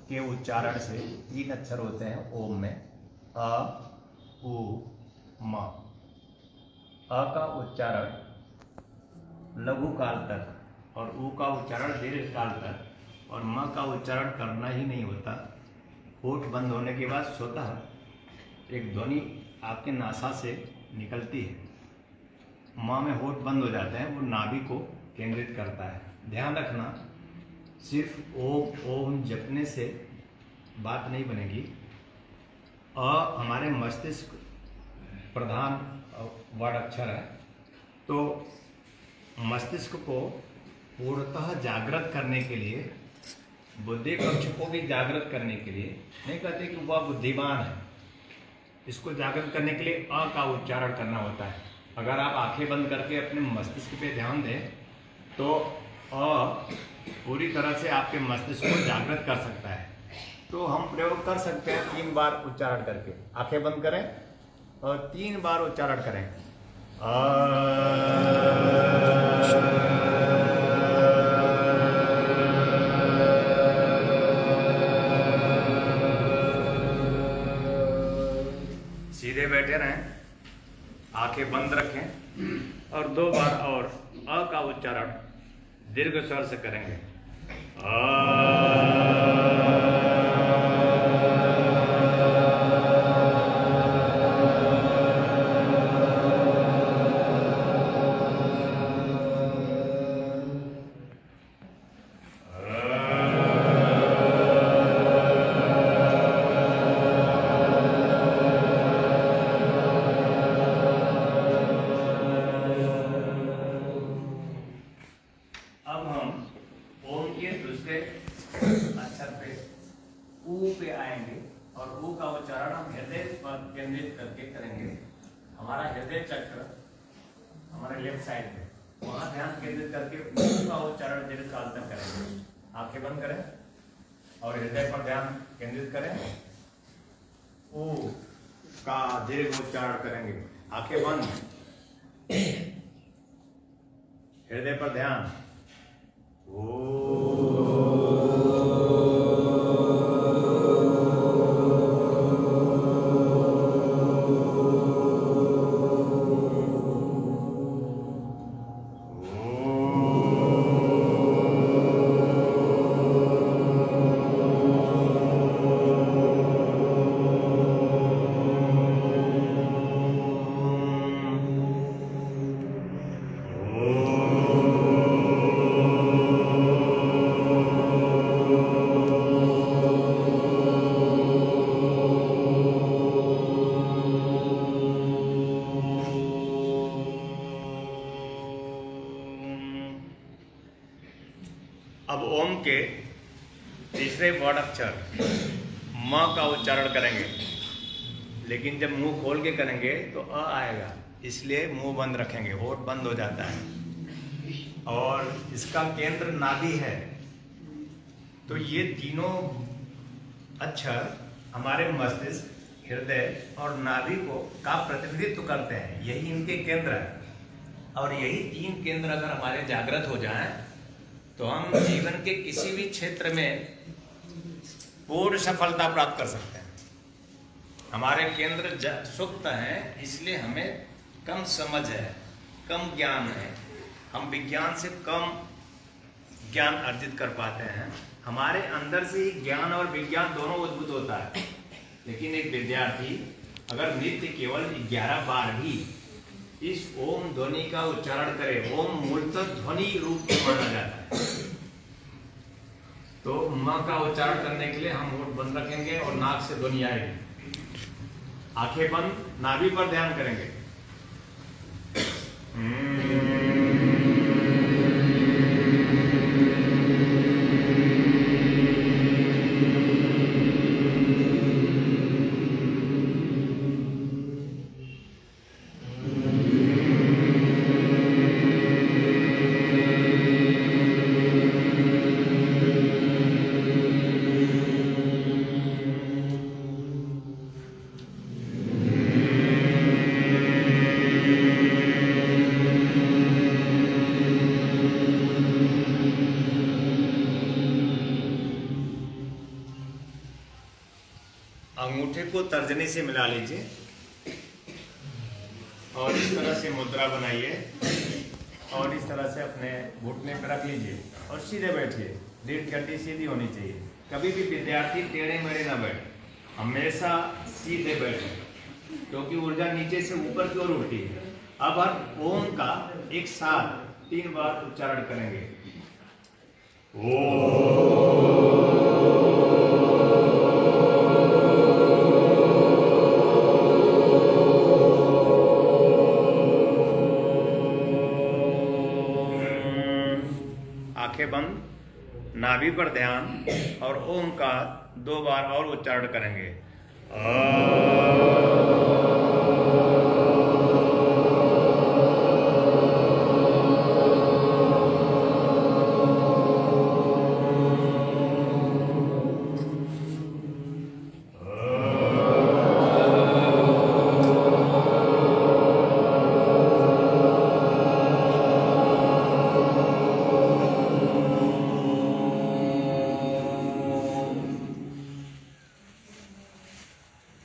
के उच्चारण से 3 अक्षर होते हैं ओम में, अ, उ, म। अ का उच्चारण लघु काल तक और ऊ का उच्चारण दीर्घ काल तक और म का उच्चारण करना ही नहीं होता। होठ बंद होने के बाद स्वतः एक ध्वनि आपके नासा से निकलती है। म में होठ बंद हो जाते हैं, वो नाभि को केंद्रित करता है। ध्यान रखना, सिर्फ ओम ओम जपने से बात नहीं बनेगी। हमारे मस्तिष्क प्रधान वर्ड अक्षर है, तो मस्तिष्क को पूर्णतः जागृत करने के लिए, बुद्धि कक्ष को भी जागृत करने के लिए, नहीं कहते कि वह बुद्धिमान है, इसको जागृत करने के लिए अ का उच्चारण करना होता है। अगर आप आंखें बंद करके अपने मस्तिष्क पे ध्यान दें तो अ पूरी तरह से आपके मस्तिष्क को जागृत कर सकता है। तो हम प्रयोग कर सकते हैं 3 बार उच्चारण करके। आंखें बंद करें और 3 बार उच्चारण करें। सीधे बैठे रहें, आंखें बंद रखें और 2 बार और अ का उच्चारण दीर्घ स्वर से करेंगे। अब हम ओम के दूसरे अक्षर पे ऊ पे आएंगे और ऊ का उच्चारण हम हृदय पर केंद्रित करके करेंगे। हमारा हृदय चक्र हमारे लेफ्ट साइड पे, वहां ध्यान केंद्रित करके ऊ का उच्चारण दीर्घ काल तक करेंगे। आंखें बंद करें और हृदय पर ध्यान केंद्रित करें। ऊ का दीर्घ उच्चारण करेंगे। आंखें बंद, हृदय पर ध्यान। अब ओम के तीसरे वर्ड अक्षर म का उच्चारण करेंगे, लेकिन जब मुंह खोल के करेंगे तो अ आएगा, इसलिए मुंह बंद रखेंगे, होठ बंद हो जाता है और इसका केंद्र नाभि है। तो ये तीनों अक्षर हमारे मस्तिष्क, हृदय और नाभि का प्रतिनिधित्व करते हैं, यही इनके केंद्र है। और यही 3 केंद्र अगर हमारे जागृत हो जाएं तो हम जीवन के किसी भी क्षेत्र में पूर्ण सफलता प्राप्त कर सकते हैं। हमारे केंद्र सुप्त हैं, इसलिए हमें कम समझ है, कम ज्ञान है, हम विज्ञान से कम ज्ञान अर्जित कर पाते हैं। हमारे अंदर से ही ज्ञान और विज्ञान दोनों उद्भूत होता है। लेकिन एक विद्यार्थी अगर नित्य केवल 11 बार भी इस ओम ध्वनि का उच्चारण करे, ओम मूलतः ध्वनि रूप में माना जाता है, तो म का उच्चारण करने के लिए हम होठ बंद रखेंगे और नाक से ध्वनि आएगी। आंखें बंद, नाभि पर ध्यान करेंगे। अंगूठे को तर्जनी से मिला लीजिए और इस तरह से मुद्रा बनाइए और इस तरह से अपने घुटने पर रख लीजिए और सीधे बैठिए। रीढ़ की हड्डी सीधी होनी चाहिए। कभी भी विद्यार्थी टेढ़े मेढ़े ना बैठे, हमेशा सीधे बैठे, क्योंकि ऊर्जा नीचे से ऊपर की ओर उठती है। अब हम ओम का एक साथ 3 बार उच्चारण करेंगे। आंखें बंद, नाभि पर ध्यान और ओम का 2 बार और उच्चारण करेंगे।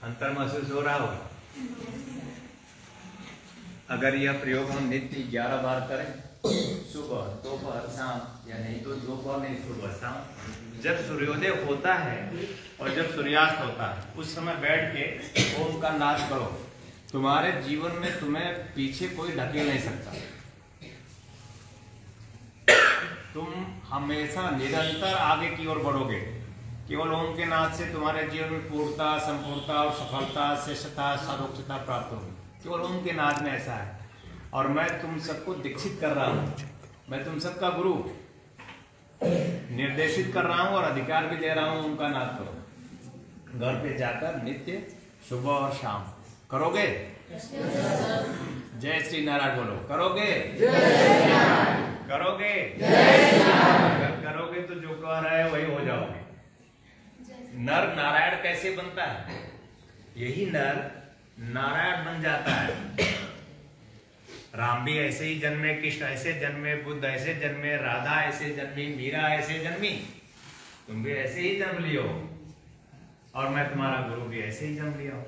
अंतर महसूस हो रहा होगा। अगर यह प्रयोग हम नित्य 11 बार करें, सुबह, दोपहर, शाम, या नहीं तो दोपहर नहीं सुबह शाम, जब सूर्योदय होता है और जब सूर्यास्त होता है, उस समय बैठ के ओम का नाद करो, तुम्हारे जीवन में तुम्हें पीछे कोई ढकेल नहीं सकता। तुम हमेशा निरंतर आगे की ओर बढ़ोगे। केवल ओम के नाद से तुम्हारे जीवन में पूर्णता, संपूर्णता और सफलता, श्रेष्ठता, सर्वोच्चता प्राप्त होगी। केवल ओम के नाद में ऐसा है। और मैं तुम सबको दीक्षित कर रहा हूँ, मैं तुम सबका गुरु निर्देशित कर रहा हूँ और अधिकार भी दे रहा हूँ। ओम का नाद करो, घर पे जाकर नित्य सुबह और शाम करोगे। जय श्री नारायण बोलो। करोगे? करोगे? अगर करोगे तो जो कह रहा है वही हो जाओगे। नर नारायण कैसे बनता है? यही नर नारायण बन जाता है। राम भी ऐसे ही जन्मे, कृष्ण ऐसे जन्मे, बुद्ध ऐसे जन्मे, राधा ऐसे जन्मी, मीरा ऐसे जन्मी। तुम भी ऐसे ही जन्म लियो और मैं तुम्हारा गुरु भी ऐसे ही जन्म लिया हूं।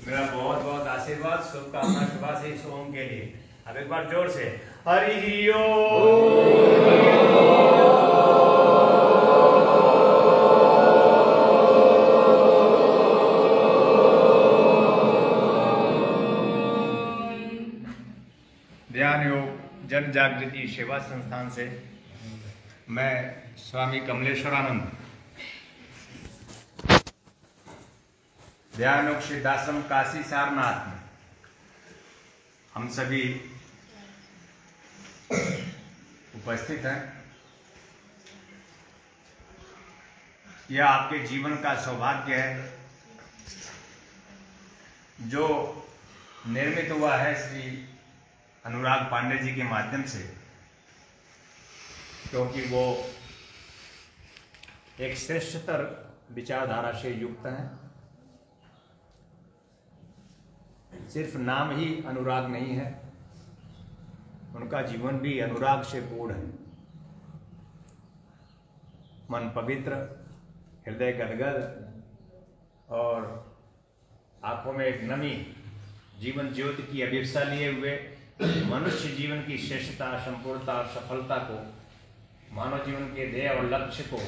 मेरा बहुत बहुत आशीर्वाद, शुभकामना, शुभाशीष ओम के लिए। अब एक बार जोर से हरि ओम। ध्यान योग जन जागृति सेवा संस्थान से मैं स्वामी कमलेश्वरानंद, ध्यान योग सिद्धाश्रम काशी सारनाथ में हम सभी उपस्थित हैं। यह आपके जीवन का सौभाग्य है जो निर्मित हुआ है श्री अनुराग पांडे जी के माध्यम से, क्योंकि वो एक श्रेष्ठतर विचारधारा से युक्त हैं। सिर्फ नाम ही अनुराग नहीं है, उनका जीवन भी अनुराग से पूर्ण है। मन पवित्र, हृदय गदगद और आंखों में एक नमी, जीवन ज्योति की अभिप्सा लिए हुए मनुष्य जीवन की श्रेष्ठता, संपूर्णता और सफलता को, मानव जीवन के ध्येय और लक्ष्य को,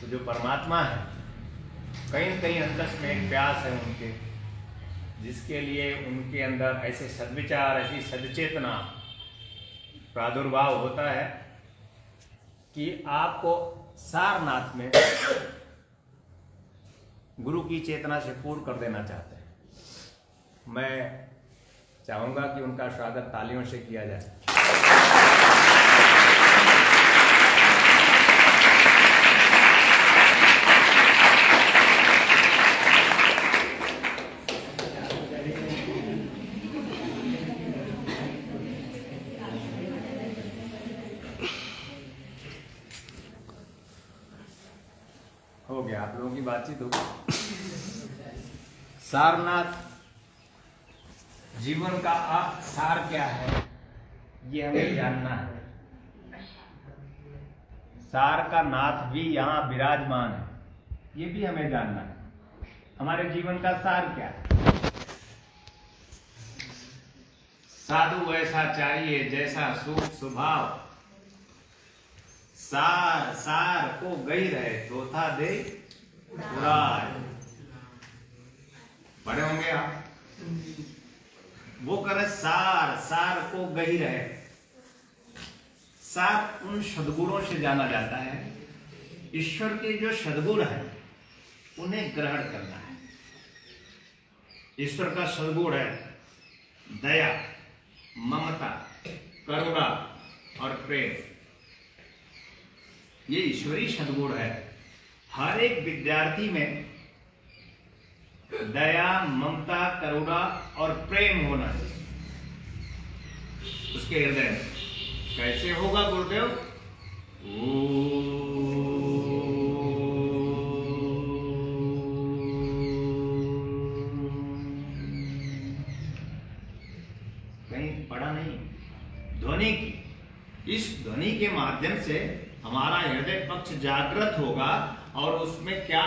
तो जो परमात्मा है, कहीं न कहीं अंतस में एक प्यास है उनके, जिसके लिए उनके अंदर ऐसे सद्विचार, ऐसी सदचेतना प्रादुर्भाव होता है कि आपको सारनाथ में गुरु की चेतना से पूर्ण कर देना चाहते हैं। मैं चाहूंगा कि उनका स्वागत तालियों से किया जाए। हो गया, आप लोगों की बातचीत हो गई। सारनाथ जीवन का सार क्या है, ये हमें जानना है। सार का नाथ भी यहाँ विराजमान है, ये भी हमें जानना है। हमारे जीवन का सार क्या है? साधु ऐसा चाहिए जैसा सुख स्वभाव, सार सार को गई रहे चौथा दे पुराय। पढ़े होंगे आप। वो करे सार सार को गही रहे, सात उन सद्गुणों से जाना जाता है। ईश्वर के जो सद्गुण है उन्हें ग्रहण करना है। ईश्वर का सद्गुण है दया, ममता, करुणा और प्रेम। ये ईश्वरीय सद्गुण है। हर एक विद्यार्थी में दया, ममता, करुणा और प्रेम होना चाहिए उसके हृदय में। कैसे होगा गुरुदेव? कहीं पढ़ा नहीं, ध्वनि की। इस ध्वनि के माध्यम से हमारा हृदय पक्ष जागृत होगा और उसमें क्या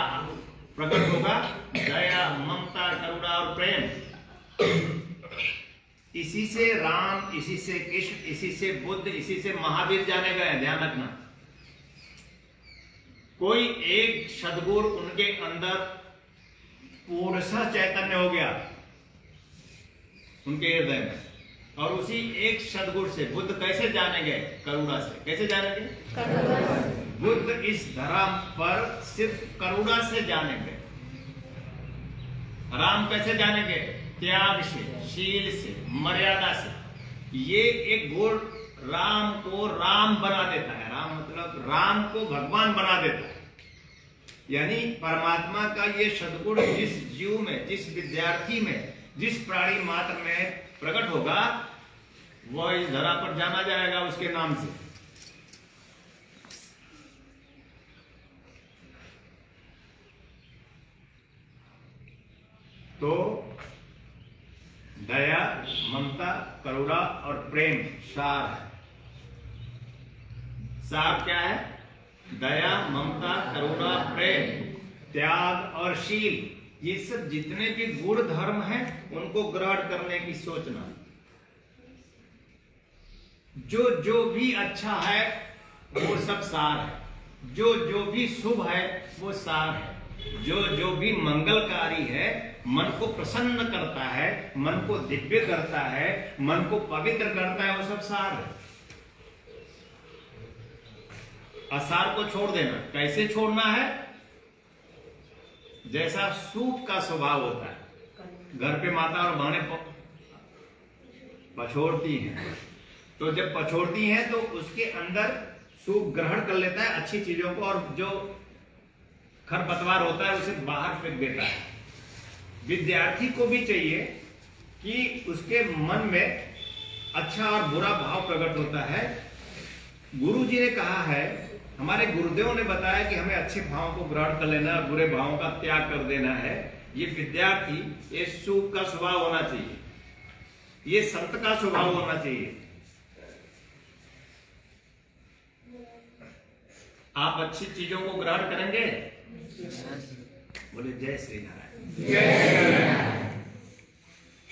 प्रकट होगा? दया, ममता, करुणा और प्रेम। इसी से राम, इसी से कृष्ण, इसी से बुद्ध, इसी से महावीर जाने गए। ध्यान रखना, कोई एक सद्गुण उनके अंदर पूर्णतः चैतन्य हो गया उनके हृदय में, और उसी एक सद्गुण से बुद्ध कैसे जाने गए? करुणा से। कैसे जाने गए? बुद्ध इस धर्म पर सिर्फ करुणा से जाने गए। राम कैसे जाने गए? त्याग से, शील से, मर्यादा से। ये एक गुण राम को राम बना देता है। राम मतलब राम को भगवान बना देता है। यानी परमात्मा का ये सद्गुण जिस जीव में, जिस विद्यार्थी में, जिस प्राणी मात्र में प्रकट होगा, वह इस धरा पर जाना जाएगा उसके नाम से। तो दया, ममता, करुणा और प्रेम सार है। सार क्या है? दया, ममता, करुणा, प्रेम, त्याग और शील। ये सब जितने भी गुण धर्म हैं उनको ग्रहण करने की सोचना। जो जो भी अच्छा है वो सब सार है। जो जो भी शुभ है वो सार है। जो जो भी मंगलकारी है, मन को प्रसन्न करता है, मन को दिव्य करता है, मन को पवित्र करता है, वो सब सार है। असार को छोड़ देना। कैसे छोड़ना है? जैसा सूप का स्वभाव होता है। घर पे माता और बहनें पछोड़ती हैं, तो जब पछोड़ती हैं तो उसके अंदर सूप ग्रहण कर लेता है अच्छी चीजों को, और जो खरपतवार होता है उसे बाहर फेंक देता है। विद्यार्थी को भी चाहिए कि उसके मन में अच्छा और बुरा भाव प्रकट होता है। गुरु जी ने कहा है, हमारे गुरुदेव ने बताया कि हमें अच्छे भावों को ग्रहण कर लेना, बुरे भावों का त्याग कर देना है। ये विद्यार्थी, ये सूप का स्वभाव होना चाहिए, ये संत का स्वभाव होना चाहिए। आप अच्छी चीजों को ग्रहण करेंगे? बोले जय श्री नारायण।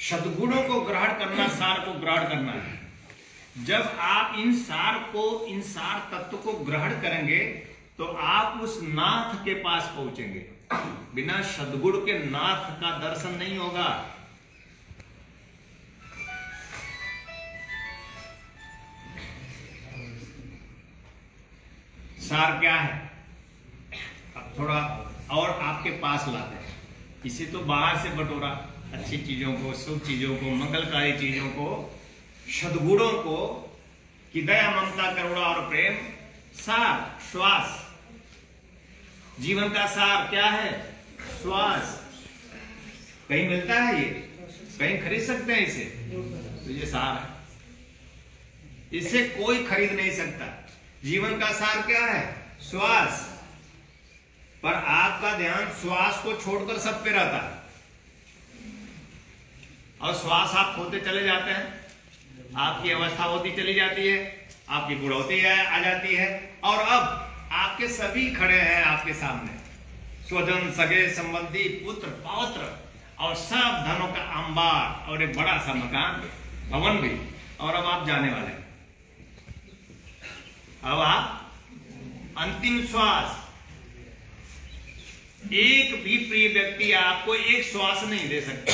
सद्गुणों को ग्रहण करना, सार को ग्रहण करना है। जब आप इन सार तत्व को ग्रहण करेंगे तो आप उस नाथ के पास पहुंचेंगे। बिना सद्गुण के नाथ का दर्शन नहीं होगा। सार क्या है? अब थोड़ा और आपके पास लाते हैं। इसे तो बाहर से बटोरा, अच्छी चीजों को, शुभ चीजों को, मंगलकारी चीजों को, सद्गुणों को, कि दया, ममता, करुणा और प्रेम। सार, श्वास। जीवन का सार क्या है? श्वास। कहीं मिलता है ये? कहीं खरीद सकते हैं इसे? तो ये सार है, इसे कोई खरीद नहीं सकता। जीवन का सार क्या है? श्वास। पर आपका ध्यान श्वास को छोड़कर सब पे रहता है, और श्वास आप खोते चले जाते हैं। आपकी अवस्था होती चली जाती है, आपकी बुढ़ौती आ जाती है, और अब आपके सभी खड़े हैं आपके सामने, स्वजन, सगे संबंधी, पुत्र, पौत्र, और सब धनों का अंबार, और एक बड़ा सा मकान, भवन भी। और अब आप जाने वाले हैं। अब आप अंतिम श्वास। एक भी प्रिय व्यक्ति आपको एक श्वास नहीं दे सकता।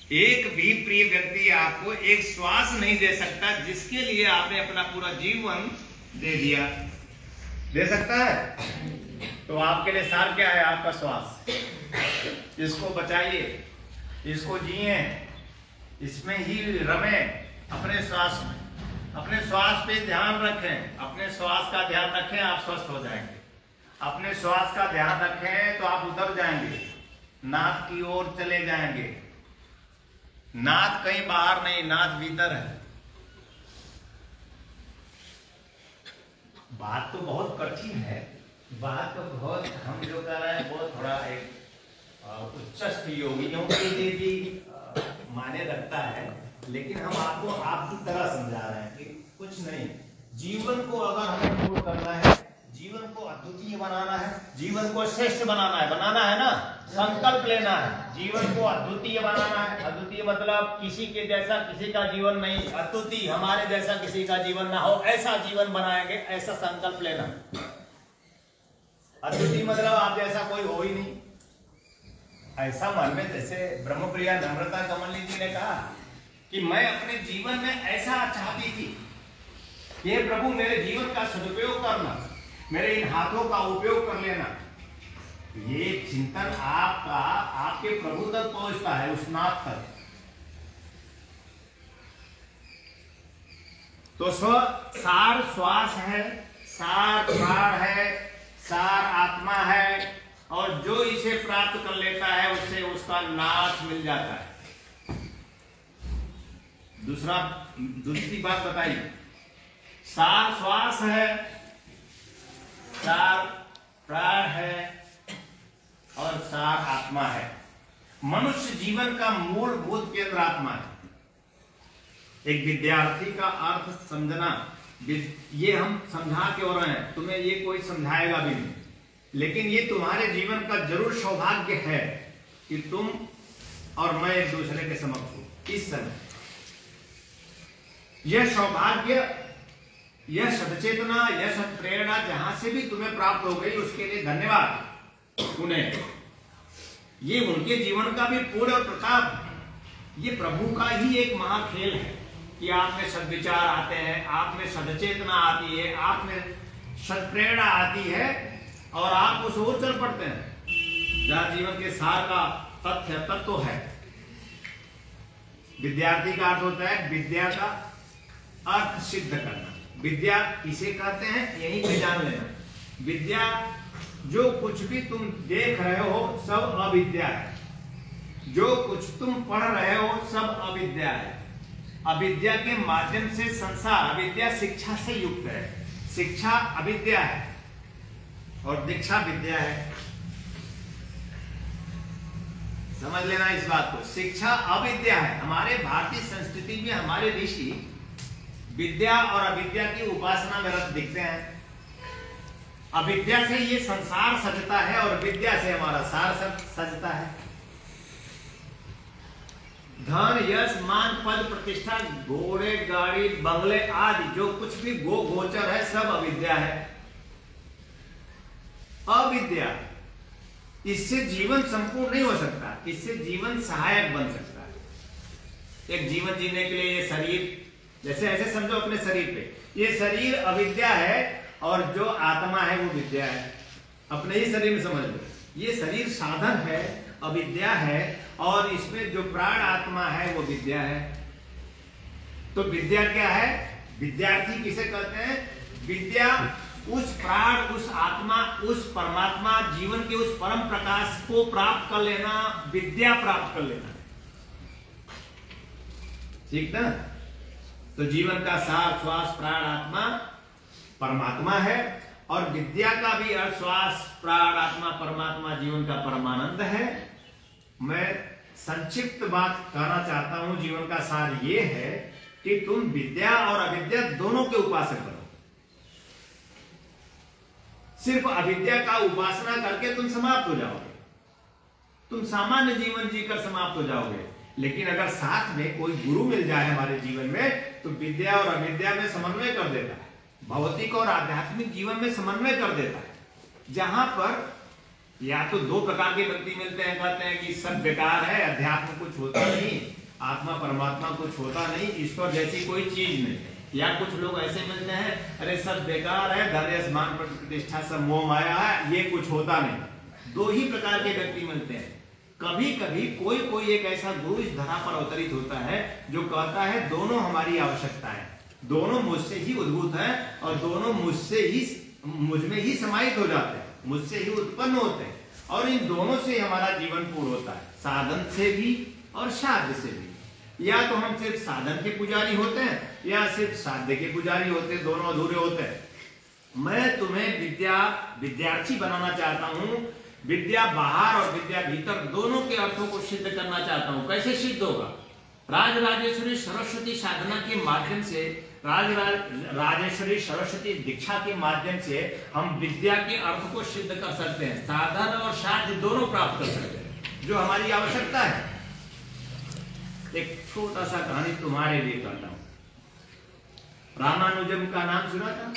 एक भी प्रिय व्यक्ति आपको एक श्वास नहीं दे सकता जिसके लिए आपने अपना पूरा जीवन दे दिया। दे सकता है? तो आपके लिए सार क्या है? आपका श्वास। इसको बचाइए, इसको जिए, इसमें ही रमे, अपने श्वास में। अपने श्वास पे ध्यान रखें, अपने श्वास का ध्यान रखें, आप स्वस्थ हो जाएंगे। अपने श्वास का ध्यान रखें तो आप उतर जाएंगे, नाद की ओर चले जाएंगे। नाद कहीं बाहर नहीं, नाद भीतर है। बात तो बहुत कठिन है, बात तो बहुत, हम जो कर रहे हैं वो थोड़ा एक उच्चस्थ योगियों के लिए भी माने रखता है, लेकिन हम आपको आपकी तरह समझा रहे हैं कि कुछ नहीं। जीवन को अगर हमें पूर्ण करना है, जीवन को अद्वितीय बनाना है, जीवन को श्रेष्ठ बनाना है ना, संकल्प लेना है, जीवन को अद्वितीय बनाना है। अद्वितीय मतलब किसी के जैसा किसी का जीवन नहीं, अद्वितीय हमारे जैसा किसी का जीवन ना हो, ऐसा जीवन बनाएंगे, ऐसा संकल्प लेना। अद्वितीय मतलब आप जैसा कोई हो ही नहीं, ऐसा मन में। जैसे ब्रह्मप्रिया नम्रता कमली जी ने कहा कि मैं अपने जीवन में ऐसा चाहती थी कि हे प्रभु मेरे जीवन का सदुपयोग करना, मेरे इन हाथों का उपयोग कर लेना। ये चिंतन आपका आपके प्रभु तक पहुंचता है, उस नाथ तक। तो सार श्वास है, सार प्राण है, सार आत्मा है, और जो इसे प्राप्त कर लेता है उससे उसका नाश मिल जाता है। दूसरी बात बताइए, सार श्वास है, सार प्राण है और सार आत्मा है। मनुष्य जीवन का मूलभूत केंद्र आत्मा है। एक विद्यार्थी का अर्थ समझना, ये हम समझा के और हैं, तुम्हें ये कोई समझाएगा भी नहीं, लेकिन ये तुम्हारे जीवन का जरूर सौभाग्य है कि तुम और मैं एक दूसरे के समक्ष हो इस समय। यह सौभाग्य, यह सदचेतना, यह सत्प्रेरणा जहां से भी तुम्हें प्राप्त हो गई उसके लिए धन्यवाद उन्हें। ये उनके जीवन का भी पूर्ण और प्रताप। ये प्रभु का ही एक महाखेल है कि आप में सद्विचार आते हैं, आप में सदचेतना आती है, आप में सत्प्रेरणा आती है और आप उस ओर चल पड़ते हैं जहां जीवन के सार का तत्व है। विद्यार्थी का अर्थ होता है विद्या का अर्थ सिद्ध करना। विद्या किसे कहते हैं यही पे जान लेना। विद्या जो कुछ भी तुम देख रहे हो सब अविद्या है, जो कुछ तुम पढ़ रहे हो सब अविद्या है। अविद्या के माध्यम से संसार, अविद्या शिक्षा से युक्त है, शिक्षा अविद्या है और दीक्षा विद्या है। समझ लेना इस बात को, शिक्षा अविद्या है। हमारे भारतीय संस्कृति में हमारे ऋषि विद्या और अविद्या की उपासना में रत दिखते हैं। अविद्या से ये संसार सजता है और विद्या से हमारा सार सजता है। धन, यश, मान, पद, प्रतिष्ठा, घोड़े, गाड़ी, बंगले आदि जो कुछ भी गोचर है सब अविद्या है। अविद्या, इससे जीवन संपूर्ण नहीं हो सकता, इससे जीवन सहायक बन सकता है। एक जीवन जीने के लिए ये शरीर, जैसे ऐसे समझो अपने शरीर पे, ये शरीर अविद्या है और जो आत्मा है वो विद्या है। अपने ही शरीर में समझ लो, ये शरीर साधन है, अविद्या है, और इसमें जो प्राण आत्मा है वो विद्या है। तो विद्या क्या है? विद्यार्थी किसे कहते हैं? विद्या उस प्राण, उस आत्मा, उस परमात्मा, जीवन के उस परम प्रकाश को प्राप्त कर लेना, विद्या प्राप्त कर लेना। ठीक ना? तो जीवन का सार, श्वास, प्राण, आत्मा परमात्मा है, और विद्या का भी अर्थ श्वास, प्राण, आत्मा, परमात्मा, जीवन का परमानंद है। मैं संक्षिप्त बात कहना चाहता हूं, जीवन का सार ये है कि तुम विद्या और अविद्या दोनों के उपासक बनो। सिर्फ अविद्या का उपासना करके तुम समाप्त हो जाओगे, तुम सामान्य जीवन जीकर समाप्त हो जाओगे। लेकिन अगर साथ में कोई गुरु मिल जाए हमारे जीवन में तो विद्या और अविद्या में समन्वय कर देता है, भौतिक और आध्यात्मिक जीवन में समन्वय कर देता है। जहां पर या तो दो प्रकार के व्यक्ति मिलते हैं, कहते हैं कि सब बेकार है, अध्यात्म कुछ होता नहीं, आत्मा परमात्मा कुछ होता नहीं, ईश्वर जैसी कोई चीज नहीं। या कुछ लोग ऐसे मिलते हैं, अरे सब बेकार है, धन आसमान पर प्रतिष्ठा सब मोह माया है, ये कुछ होता नहीं। दो ही प्रकार के व्यक्ति मिलते हैं। कभी कभी कोई कोई एक ऐसा गुरु इस धरा पर अवतरित होता है जो कहता है दोनों हमारी आवश्यकता है, दोनों मुझसे ही उद्भूत है और दोनों मुझ में ही समाहित हो जाते हैं, मुझसे ही उत्पन्न होते हैं और इन दोनों से हमारा जीवन पूर्ण होता है, साधन से भी और साध्य से भी। या तो हम सिर्फ साधन के पुजारी होते हैं या सिर्फ साध्य के पुजारी होते हैं, दोनों अधूरे होते हैं। मैं तुम्हें विद्यार्थी बनाना चाहता हूं, विद्या बाहर और विद्या भीतर दोनों के अर्थों को सिद्ध करना चाहता हूं। कैसे सिद्ध होगा? राजराजेश्वरी सरस्वती साधना के माध्यम से, राजेश्वरी सरस्वती दीक्षा के माध्यम से हम विद्या के अर्थ को सिद्ध कर सकते हैं, साधन और साध्य दोनों प्राप्त कर सकते हैं जो हमारी आवश्यकता है। एक छोटा सा कहानी तुम्हारे लिए कहता हूं। रामानुजम का नाम सुना था?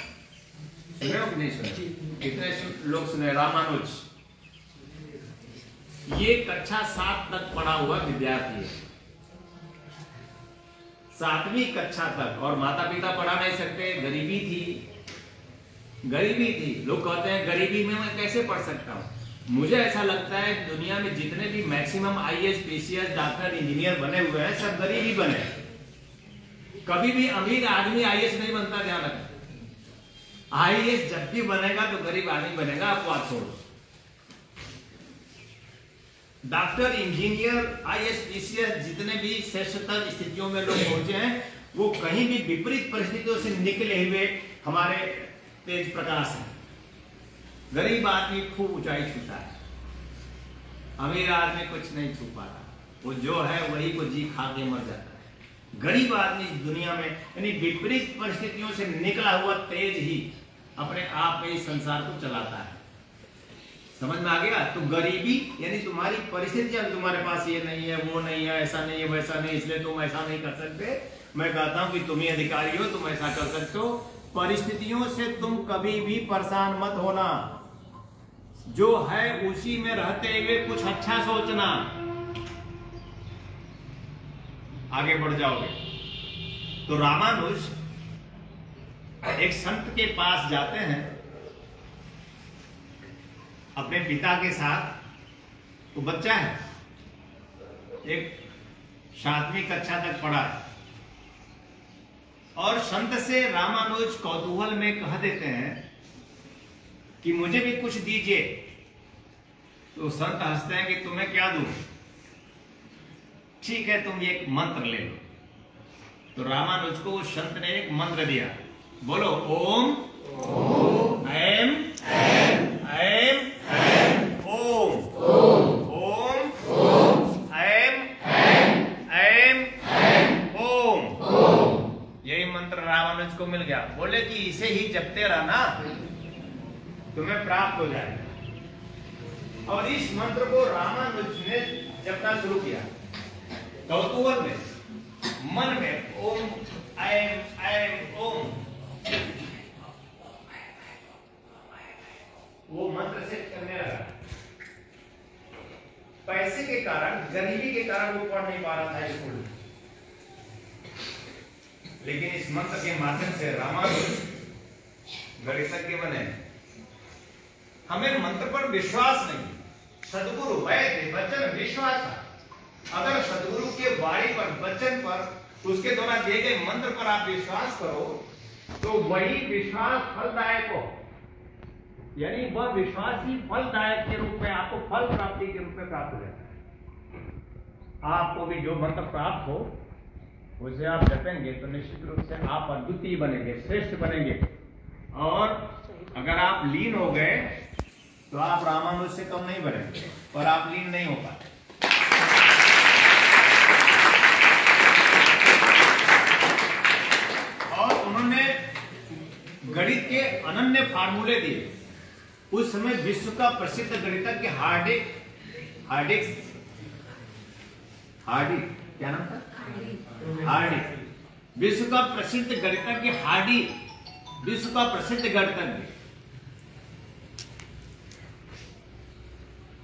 सुने हो कि नहीं सुना? कितने लोग सुने? रामानुज ये कक्षा 7 तक पढ़ा हुआ विद्यार्थी है, 7वीं कक्षा तक, और माता पिता पढ़ा नहीं सकते, गरीबी थी। लोग कहते हैं गरीबी में मैं कैसे पढ़ सकता हूं? मुझे ऐसा लगता है दुनिया में जितने भी maximum IAS, PCS, doctor, engineer बने हुए हैं सब गरीब ही बने। कभी भी अमीर आदमी आईएएस नहीं बनता, ध्यान रखें। आईएएस जब भी बनेगा तो गरीब आदमी बनेगा, आपको बात छोड़ो। डॉक्टर, इंजीनियर, आईएएस, पीसीएस जितने भी श्रेष्ठतर स्थितियों में लोग पहुंचे हैं वो कहीं भी विपरीत परिस्थितियों से निकले हुए हमारे तेज प्रकाश हैं। गरीब आदमी खूब ऊंचाई छूता है, अमीर आदमी कुछ नहीं छू पाता, वो जो है वही को जी खा के मर जाता है। गरीब आदमी इस दुनिया में यानी विपरीत परिस्थितियों से निकला हुआ तेज ही अपने आप में इस संसार को चलाता है। समझ में आ गया? तो गरीबी यानी तुम्हारी परिस्थितियां, तुम्हारे पास ये नहीं है, वो नहीं है, ऐसा नहीं है, वैसा नहीं, इसलिए तुम ऐसा नहीं कर सकते। मैं कहता हूं कि तुम ही अधिकारी हो, तुम ऐसा कर सकते हो। परिस्थितियों से तुम कभी भी परेशान मत होना, जो है उसी में रहते हुए कुछ अच्छा सोचना, आगे बढ़ जाओगे। तो रामानुज एक संत के पास जाते हैं अपने पिता के साथ। वो बच्चा है, एक 7वीं कक्षा तक पढ़ा है, और संत से रामानुज कौतूहल में कह देते हैं कि मुझे भी कुछ दीजिए। तो संत हंसते हैं कि तुम्हें क्या दूं? ठीक है, तुम एक मंत्र ले लो। तो रामानुज को उस संत ने एक मंत्र दिया, बोलो ओम ऐम ऐम ओम, ओम ऐम ऐम ओम। यही मंत्र रामानुज को मिल गया। बोले कि इसे ही जपते रहना, तुम्हें प्राप्त हो जाएगा। और इस मंत्र को रामानुज ने जपना शुरू किया कौतूहल में, मन में, ओम ऐम ओम। वो मंत्र से करने लगा। पैसे के कारण, गरीबी के कारण वो पढ़ नहीं पा रहा था स्कूल, लेकिन इस मंत्र के माध्यम से रामानुज गणितज्ञ बने। हमें मंत्र पर विश्वास नहीं, सदगुरु वैद्य वचन विश्वास है। अगर सदगुरु के वाणी पर, वचन पर, उसके द्वारा दिए गए मंत्र पर आप विश्वास करो तो वही विश्वास फलदायक हो, यानी वह विश्वास ही फलदायक के रूप में आपको फल प्राप्ति के रूप में प्राप्त हो जाता है। आपको भी जो मंत्र प्राप्त हो उसे आप जपेंगे तो निश्चित रूप से आप अद्वितीय बनेंगे, श्रेष्ठ बनेंगे। और अगर आप लीन हो गए तो आप रामानुज से कम नहीं बनेंगे, और आप लीन नहीं हो पाते। और उन्होंने गणित के अनन्य फार्मूले दिए। उस समय विश्व का प्रसिद्ध गणितज्ञ हार्डी, क्या नाम था? हार्डी, विश्व का प्रसिद्ध गणितज्ञ हार्डी, विश्व का प्रसिद्ध गणितज्ञ,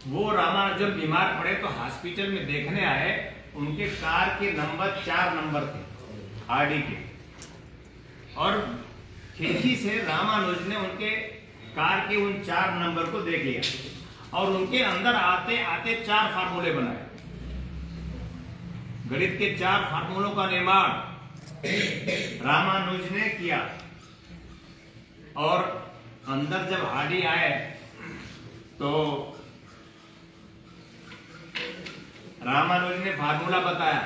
वो रामानुजन बीमार पड़े तो हॉस्पिटल में देखने आए। उनके कार के नंबर 4 नंबर थे आरडी के, और खिड़की से रामानुज ने उनके कार के उन 4 नंबर को देख लिया और उनके अंदर आते आते 4 फार्मूले बनाए। गणित के 4 फार्मूलों का निर्माण रामानुज ने किया, और अंदर जब हार्डी आए तो रामानुज ने फार्मूला बताया।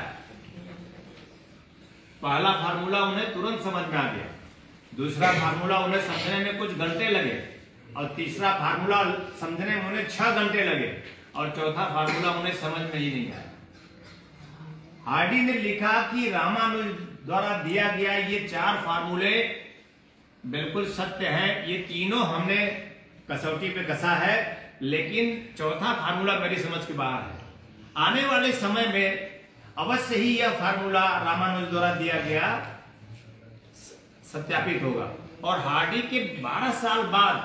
पहला फार्मूला उन्हें तुरंत समझ में आ गया, दूसरा फार्मूला उन्हें समझने में कुछ घंटे लगे, और तीसरा फार्मूला समझने में उन्हें 6 घंटे लगे, और चौथा फार्मूला उन्हें समझ में ही नहीं आया। हार्डी ने लिखा कि रामानुज द्वारा दिया गया ये 4 फार्मूले बिल्कुल सत्य हैं, ये तीनों हमने कसौटी पे कसा है, लेकिन चौथा फार्मूला मेरी समझ के बाहर है। आने वाले समय में अवश्य ही यह फार्मूला रामानुज द्वारा दिया गया सत्यापित होगा। और हार्डी के 12 साल बाद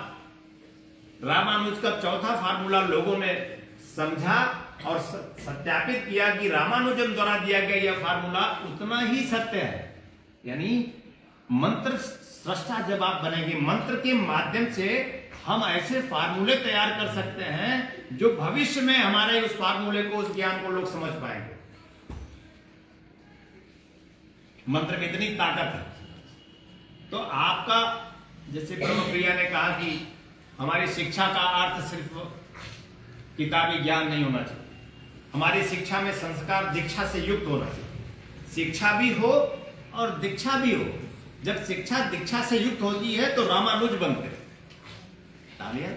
रामानुज का चौथा फार्मूला लोगों ने समझा और सत्यापित किया कि रामानुजन द्वारा दिया गया यह फार्मूला उतना ही सत्य है। यानी मंत्र सृष्टा जब आप बनेंगे, मंत्र के माध्यम से हम ऐसे फार्मूले तैयार कर सकते हैं जो भविष्य में हमारे उस फार्मूले को, उस ज्ञान को लोग समझ पाएंगे। मंत्र में इतनी ताकत है। तो आपका, जैसे ब्रह्मप्रिया ने कहा कि हमारी शिक्षा का अर्थ सिर्फ किताबी ज्ञान नहीं होना चाहिए, हमारी शिक्षा में संस्कार दीक्षा से युक्त होना चाहिए। शिक्षा भी हो और दीक्षा भी हो। जब शिक्षा दीक्षा से युक्त होती है तो रामानुज बनते हैं। तालियां।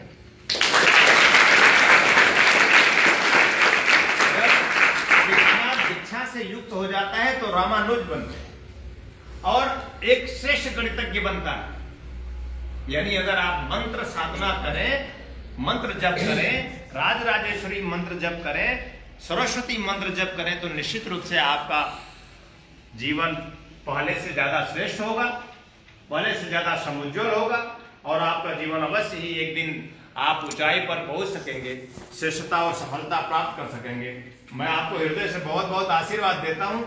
जब शिक्षा दीक्षा से युक्त हो जाता है तो रामानुज बनते हैं और एक श्रेष्ठ गणितज्ञ बनता है। यानी अगर आप मंत्र साधना करें, मंत्र जप करें, राजराजेश्वरी मंत्र जप करें, सरस्वती मंत्र जप करें, तो निश्चित रूप से आपका जीवन पहले से ज्यादा श्रेष्ठ होगा, पहले से ज्यादा समुज्ज्वल होगा, और आपका जीवन अवश्य ही एक दिन आप ऊंचाई पर पहुंच सकेंगे, श्रेष्ठता और सफलता प्राप्त कर सकेंगे। मैं आपको हृदय से बहुत बहुत आशीर्वाद देता हूं,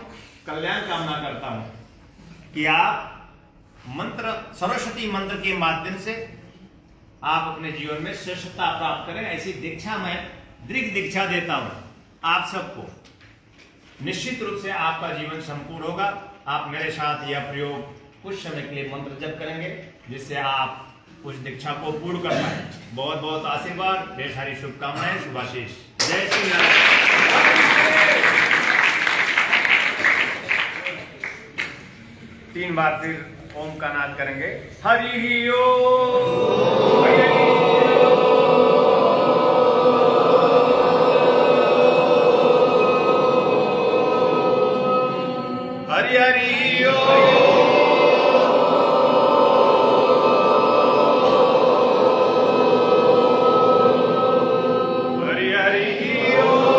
कल्याण कामना करता हूं कि आप मंत्र, सरस्वती मंत्र के माध्यम से आप अपने जीवन में श्रेष्ठता प्राप्त करें। ऐसी दीक्षा मैं दृढ़ दीक्षा देता हूं आप सबको। निश्चित रूप से आपका जीवन संपूर्ण होगा। आप मेरे साथ यह प्रयोग कुछ समय के लिए मंत्र जप करेंगे, जिससे आप उस दीक्षा को पूर्ण कर पाए। बहुत बहुत आशीर्वाद, ढेर सारी शुभकामनाएं, शुभाशीष। जय श्री राम। 3 बार फिर ओम का नाद करेंगे। हरि ओम, हरि हरि ओम, हरि हरि ओम।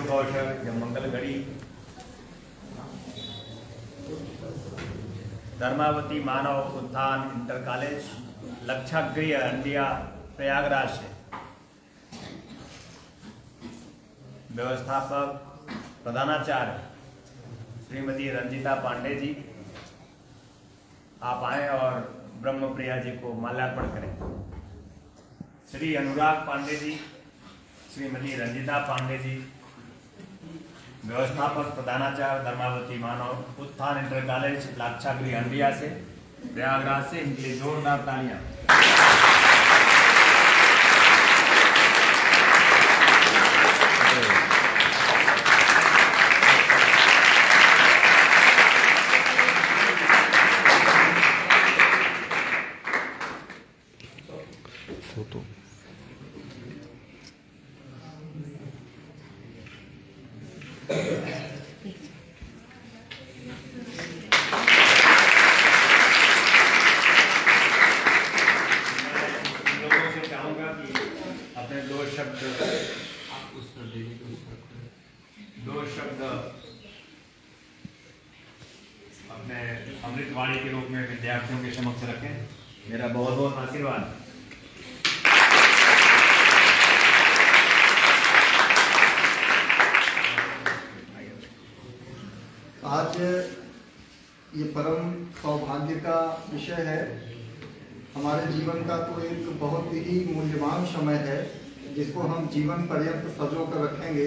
कौशल या मंगल घड़ी, धर्मावती मानव उत्थान इंटर कॉलेज, लक्षागृह हंडिया प्रयागराज से। व्यवस्थापक प्रधानाचार्य श्रीमती रंजिता पांडे जी, आप आए और ब्रह्मप्रिया जी को माल्यार्पण करें। श्री अनुराग पांडे जी, श्रीमती रंजिता पांडे जी, व्यवस्थापक प्रधानाचार्य धर्मावती मानव उत्थान इंटर कॉलेज, लाक्षागृह हंडिया से, प्रयागराज से। इनके लिए जोरदार तालियां। फोटो दो शब्द अपने अमृतवाणी के रूप में विद्यार्थियों के समक्ष रखें। मेरा बहुत बहुत आशीर्वाद। आज ये परम सौभाग्य का विषय है। हमारे जीवन का तो एक बहुत ही मूल्यवान समय है जिसको हम जीवन पर्यंत सजो कर रखेंगे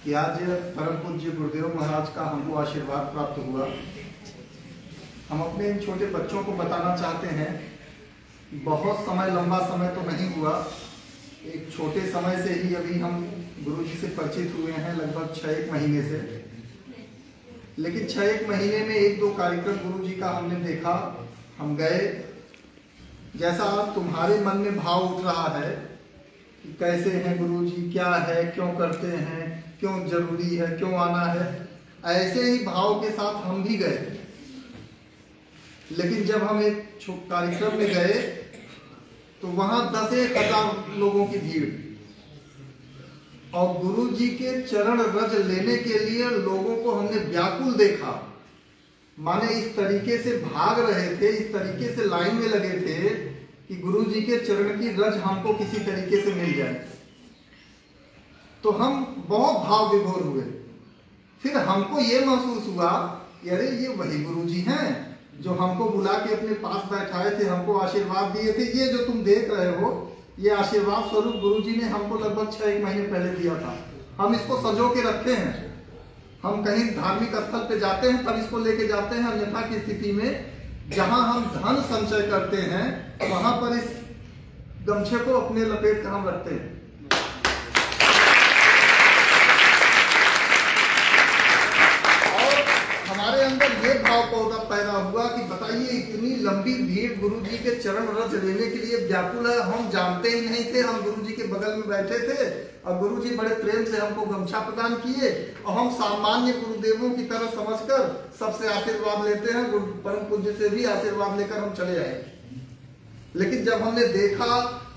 कि आज परम पूज्य गुरुदेव महाराज का हमको आशीर्वाद प्राप्त हुआ। हम अपने इन छोटे बच्चों को बताना चाहते हैं, बहुत समय, लंबा समय तो नहीं हुआ, एक छोटे समय से ही अभी हम गुरुजी से परिचित हुए हैं, लगभग 6-1 महीने से। लेकिन 6-1 महीने में 1-2 कार्यक्रम गुरुजी का हमने देखा, हम गए। जैसा तुम्हारे मन में भाव उठ रहा है कि कैसे हैं गुरुजी, क्या है, क्यों करते हैं, क्यों जरूरी है, क्यों आना है, ऐसे ही भाव के साथ हम भी गए। लेकिन जब हम एक कार्यक्रम में गए तो वहां 10-1 हजार लोगों की भीड़, और गुरुजी के चरण रज लेने के लिए लोगों को हमने व्याकुल देखा। माने इस तरीके से भाग रहे थे, इस तरीके से लाइन में लगे थे कि गुरुजी के चरण की रज हमको किसी तरीके से मिल जाए। तो हम बहुत भाव विभोर हुए। फिर हमको ये महसूस हुआ, अरे ये वही गुरुजी हैं जो हमको बुला के अपने पास बैठाए थे, हमको आशीर्वाद दिए थे। ये जो तुम देख रहे हो, ये आशीर्वाद स्वरूप गुरुजी ने हमको लगभग 6-1 महीने पहले दिया था। हम इसको सजो के रखते हैं। हम कहीं धार्मिक स्थल पे जाते हैं तब इसको लेके जाते हैं। अन्यथा की स्थिति में जहां हम धन संचय करते हैं वहां पर इस गमछे को अपने लपेट कर हम रखते हैं। हमारे अंदर ये भाव पैदा हुआ कि बताइए, इतनी लंबी भीड़ गुरुजी के चरण रज लेने के लिए व्याकुल है। हम जानते ही नहीं थे, हम गुरुजी के बगल में बैठे थे और गुरुजी बड़े प्रेम से हमको गमछा प्रदान किए और हम सामान्य गुरुदेवों की तरह समझकर सबसे आशीर्वाद लेते हैं। परम पूज्य से भी आशीर्वाद लेकर हम चले आए। लेकिन जब हमने देखा,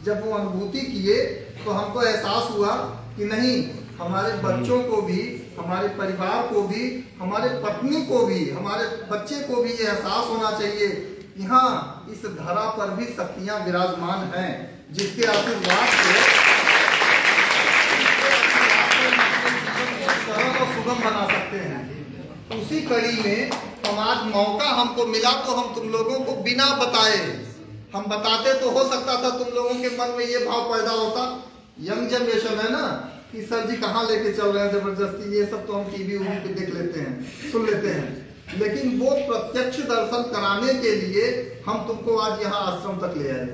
जब वो अनुभूति किए, तो हमको एहसास हुआ कि नहीं, हमारे बच्चों को भी, हमारे परिवार को भी, हमारे पत्नी को भी, हमारे बच्चे को भी ये एहसास होना चाहिए कि हाँ, इस धरा पर भी शक्तियां विराजमान हैं जिसके आशीर्वाद से सरल और सुगम बना सकते हैं। उसी कड़ी में हम आज मौका हमको मिला तो हम तुम लोगों को बिना बताए, हम बताते तो हो सकता था तुम लोगों के मन में ये भाव पैदा होता। यंग जनरेशन है ना कि सर जी कहाँ लेके चल रहे हैं जबरदस्ती, ये सब तो हम टीवी पे देख लेते हैं, सुन लेते हैं। लेकिन वो प्रत्यक्ष दर्शन कराने के लिए हम तुमको आज यहाँ आश्रम तक ले आए।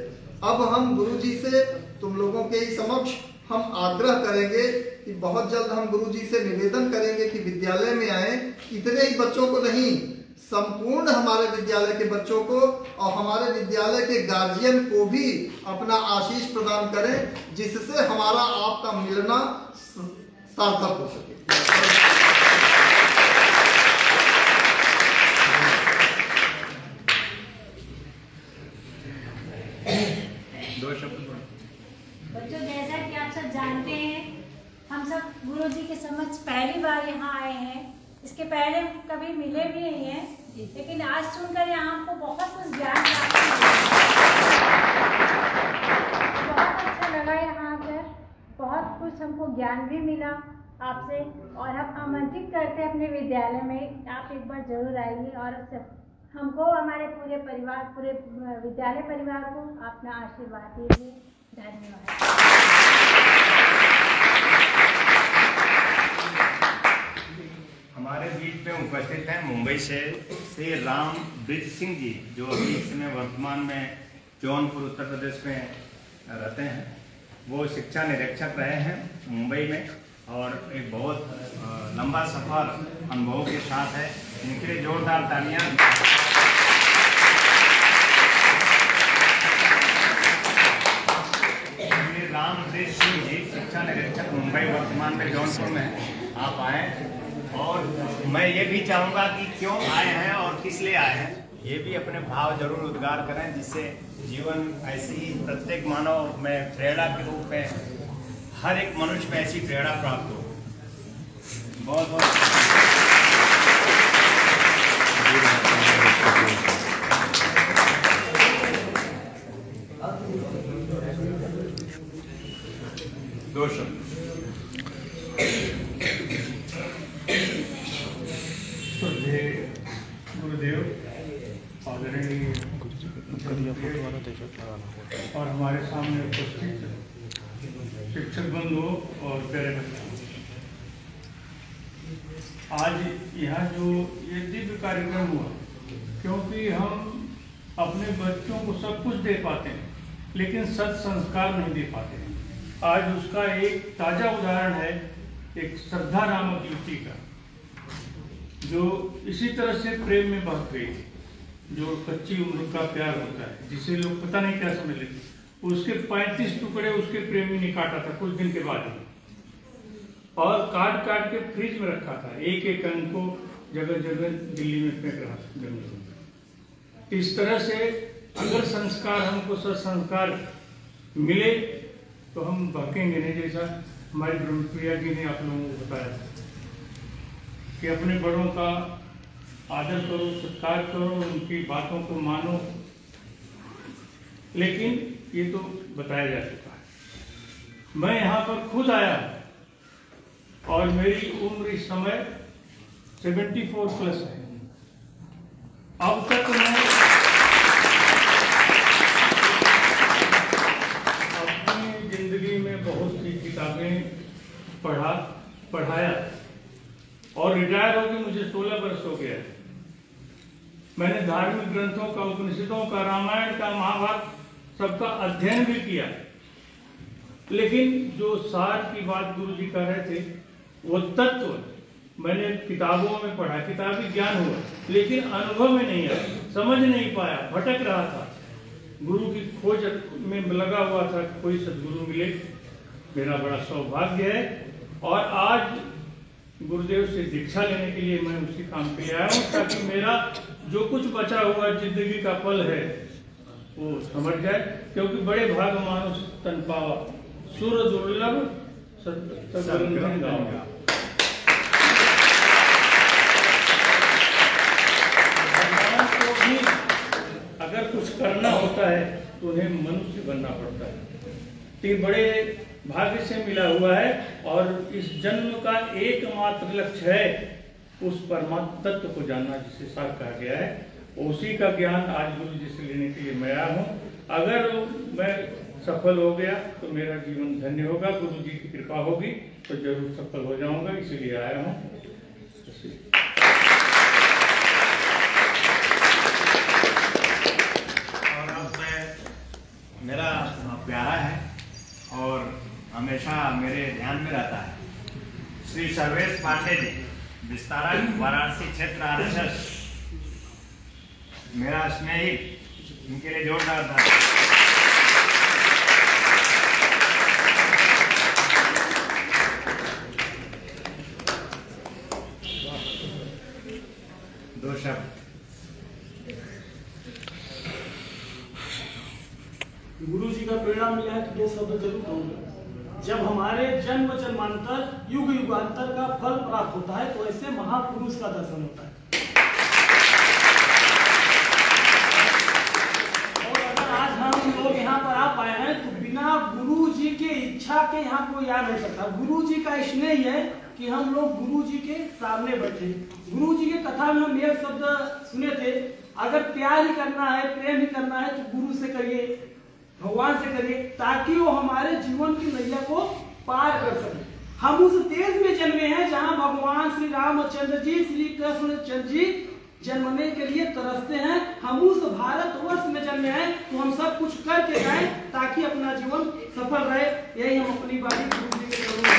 अब हम गुरुजी से तुम लोगों के ही समक्ष हम आग्रह करेंगे कि बहुत जल्द हम गुरुजी से निवेदन करेंगे कि विद्यालय में आए। इतने ही बच्चों को नहीं, संपूर्ण हमारे विद्यालय के बच्चों को और हमारे विद्यालय के गार्जियन को भी अपना आशीष प्रदान करें, जिससे हमारा आपका मिलना सार्थक हो सके। दो शब्द बच्चों, जैसा कि आप सब जानते हैं, हम सब गुरुजी के समक्ष आए हैं। इसके पहले कभी मिले भी नहीं हैं, लेकिन आज सुनकर यहाँ हमको बहुत कुछ ज्ञान प्राप्त हुआ। बहुत अच्छा लगा यहाँ आकर, बहुत कुछ हमको ज्ञान भी मिला आपसे। और हम आमंत्रित करते हैं अपने विद्यालय में, आप एक बार जरूर आइए और हमको, हमारे पूरे परिवार, पूरे विद्यालय परिवार को अपना आशीर्वाद दीजिए। धन्यवाद। हमारे बीच में उपस्थित हैं मुंबई से श्री राम ब्रिज सिंह जी, जो अभी इस समय वर्तमान में जौनपुर उत्तर प्रदेश में रहते हैं। वो शिक्षा निरीक्षक रहे हैं मुंबई में और एक बहुत लंबा सफर अनुभवों के साथ है। इनके लिए जोरदार तालियां। श्री राम ब्रिज सिंह जी, शिक्षा निरीक्षक मुंबई, वर्तमान में जौनपुर में हैं। आप आए और मैं ये भी चाहूँगा कि क्यों आए हैं और किस लिए आए हैं, ये भी अपने भाव जरूर उद्गार करें, जिससे जीवन ऐसी ही प्रत्येक मानव में प्रेरणा के रूप में हर एक मनुष्य में ऐसी प्रेरणा प्राप्त हो। बहुत बहुत दो शब्द। गुरुदेव आदरणीय और हमारे सामने उपस्थित शिक्षक बंधुओं और प्यारे बच्चों, आज यहाँ जो ये दिव्य कार्यक्रम हुआ, क्योंकि हम अपने बच्चों को सब कुछ दे पाते हैं लेकिन सत्संस्कार नहीं दे पाते हैं। आज उसका एक ताज़ा उदाहरण है एक श्रद्धा नामक युवती का, जो इसी तरह से प्रेम में बह गई थी, जो कच्ची उम्र का प्यार होता है, जिसे लोग पता नहीं क्या समझ लेते। उसके 35 टुकड़े उसके प्रेमी ने काटा था कुछ दिन के बाद ही, और काट काट के फ्रिज में रखा था। एक एक अंग को जगह जगह दिल्ली में फेंक रहा था जंगल में। इस तरह से अगर संस्कार, हमको सत्संस्कार मिले तो हम बहकेंगे नहीं। जैसा हमारी ब्रह्मप्रिया जी ने आप लोगों को बताया कि अपने बड़ों का आदर करो, सत्कार करो, उनकी बातों को मानो, लेकिन ये तो बताया जा चुका है। मैं यहाँ पर खुद आया और मेरी उम्र इस समय 74 प्लस है। अब तक मैं अपनी जिंदगी में बहुत सी किताबें पढ़ाया और रिटायर होकर मुझे 16 वर्ष हो गया है। मैंने धार्मिक ग्रंथों का, उपनिषदों का, रामायण का, महाभारत सबका अध्ययन भी किया, लेकिन जो सार की बात गुरु जी कर रहे थे वो तत्व मैंने किताबों में पढ़ा, किताबी ज्ञान हुआ, लेकिन अनुभव में नहीं आया, समझ नहीं पाया, भटक रहा था, गुरु की खोज में लगा हुआ था। कोई सद्गुरु मिले, मेरा बड़ा सौभाग्य है और आज गुरुदेव से दीक्षा लेने के लिए मैं उसी काम के लिए आया हूँ, ताकि मेरा जो कुछ बचा हुआ जिंदगी का पल है वो समझ जाए। क्योंकि बड़े भाग मानुष तन पावा, सुर दुर्लभ सत्संग गावा। को भी अगर कुछ करना होता है तो उन्हें मनुष्य बनना पड़ता है। तो ये बड़े भाग्य से मिला हुआ है और इस जन्म का एकमात्र लक्ष्य है उस परमात्मा तत्व को जानना, जिसे सार कहा गया है। उसी का ज्ञान आज गुरु जी से लेने के लिए मैं आया हूँ। अगर मैं सफल हो गया तो मेरा जीवन धन्य होगा, गुरु जी की कृपा होगी तो जरूर सफल हो जाऊंगा, इसीलिए आया हूँ। और अब मेरा प्यारा है और हमेशा मेरे ध्यान में रहता है, श्री सर्वेश पांडे जी, विस्तारा वाराणसी क्षेत्र RSS, मेरा स्नेही, इनके लिए जोरदार था। दो शब्द। गुरु जी का प्रेरणा मिला है तो दो शब्द जरूर कहूंगा। जब हमारे जन्म जन्मांतर युग युगांतर का फल प्राप्त होता है, तो ऐसे महापुरुष का दर्शन होता है। और अगर आज हम लोग यहाँ पर आ पाए हैं तो बिना गुरु जी के इच्छा के यहाँ कोई आ नहीं सकता। गुरु जी का स्नेह है कि हम लोग गुरु जी के सामने बैठे। गुरु जी के कथा में हम एक शब्द सुने थे, अगर प्यार ही करना है, प्रेम ही करना है तो गुरु से करिए, भगवान से करिए, ताकि वो हमारे जीवन की नैया को पार कर सके। हम उस देश में जन्मे हैं जहां भगवान श्री रामचंद्र जी, श्री कृष्ण चंद्र जी जन्मने के लिए तरसते हैं। हम उस भारतवर्ष में जन्मे हैं तो हम सब कुछ करके जाएं ताकि अपना जीवन सफल रहे। यही हम अपनी बात गुरु जी के करेंगे।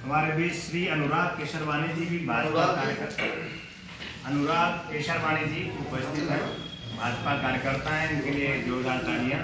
हमारे बीच श्री अनुराग केशरवानी जी भी भाजपा कार्यकर्ता, अनुराग केशरवानी जी उपस्थित हैं, भाजपा कार्यकर्ता हैं, इनके लिए जोरदार तालियां।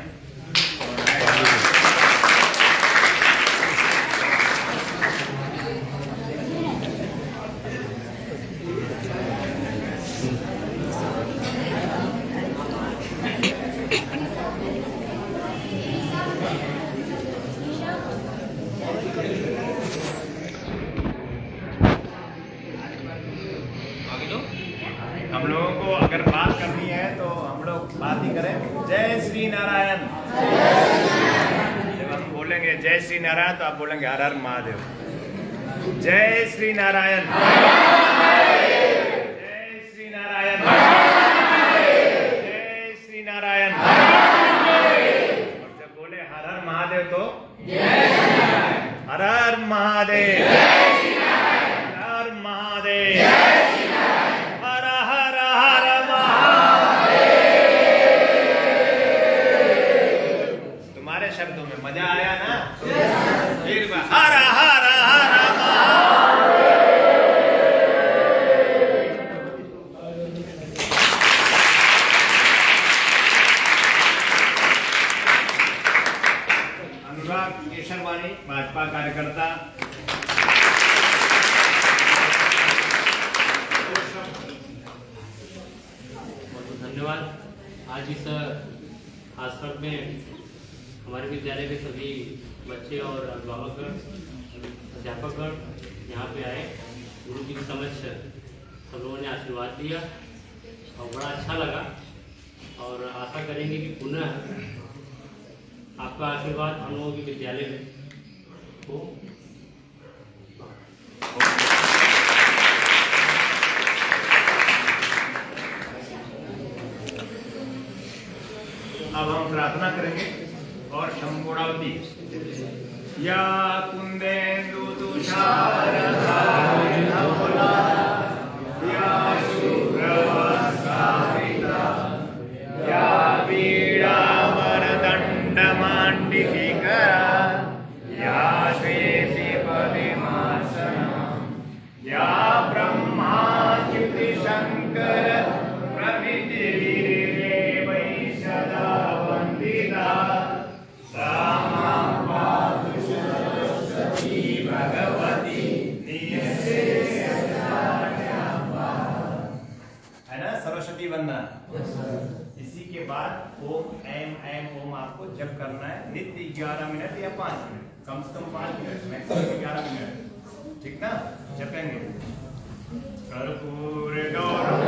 हम लोगों को अगर बात करनी है तो हम लोग बात ही करें। जय श्री नारायण। जब हम बोलेंगे जय श्री नारायण तो आप बोलेंगे हर हर महादेव। जय श्री नारायण, जय श्री नारायण, जय श्री नारायण। और जब बोले हर हर महादेव तो हर हर महादेव, हर हर महादेव, शब्दों में मजा आया ना? फिर हर हर हर महादेव। अनुराग केशरवानी भाजपा कार्यकर्ता। बहुत धन्यवाद। आज इस आश्रम में हमारे विद्यालय के सभी बच्चे और अभिभावकगण, अध्यापकगण यहाँ पे आए, गुरु जी के समक्ष सब लोगों ने आशीर्वाद दिया और बड़ा अच्छा लगा। और आशा करेंगे कि पुनः आपका आशीर्वाद हम लोगों के विद्यालय में हो। अब हम प्रार्थना करेंगे और शंभोड़ावती या कुंदेन्दु तुषारधारिण या शुभ्रवस्त्रावृता या वीणावरदण्डमाण्डितिकरा या श्वेति पद्मासना या ब्रह्माच्युति शंकर प्रभृतिर्देवैः सदा वन्दिता भगवती है ना, सरस्वती वंदना। इसी के बाद ओम ऐम ऐम ओम आपको जप करना है नित्य 11 मिनट या 5 मिनट, कम से कम 5 मिनट, मैक्सिमम 11 मिनट, ठीक ना? जपेंगे। कर्पूर गौरम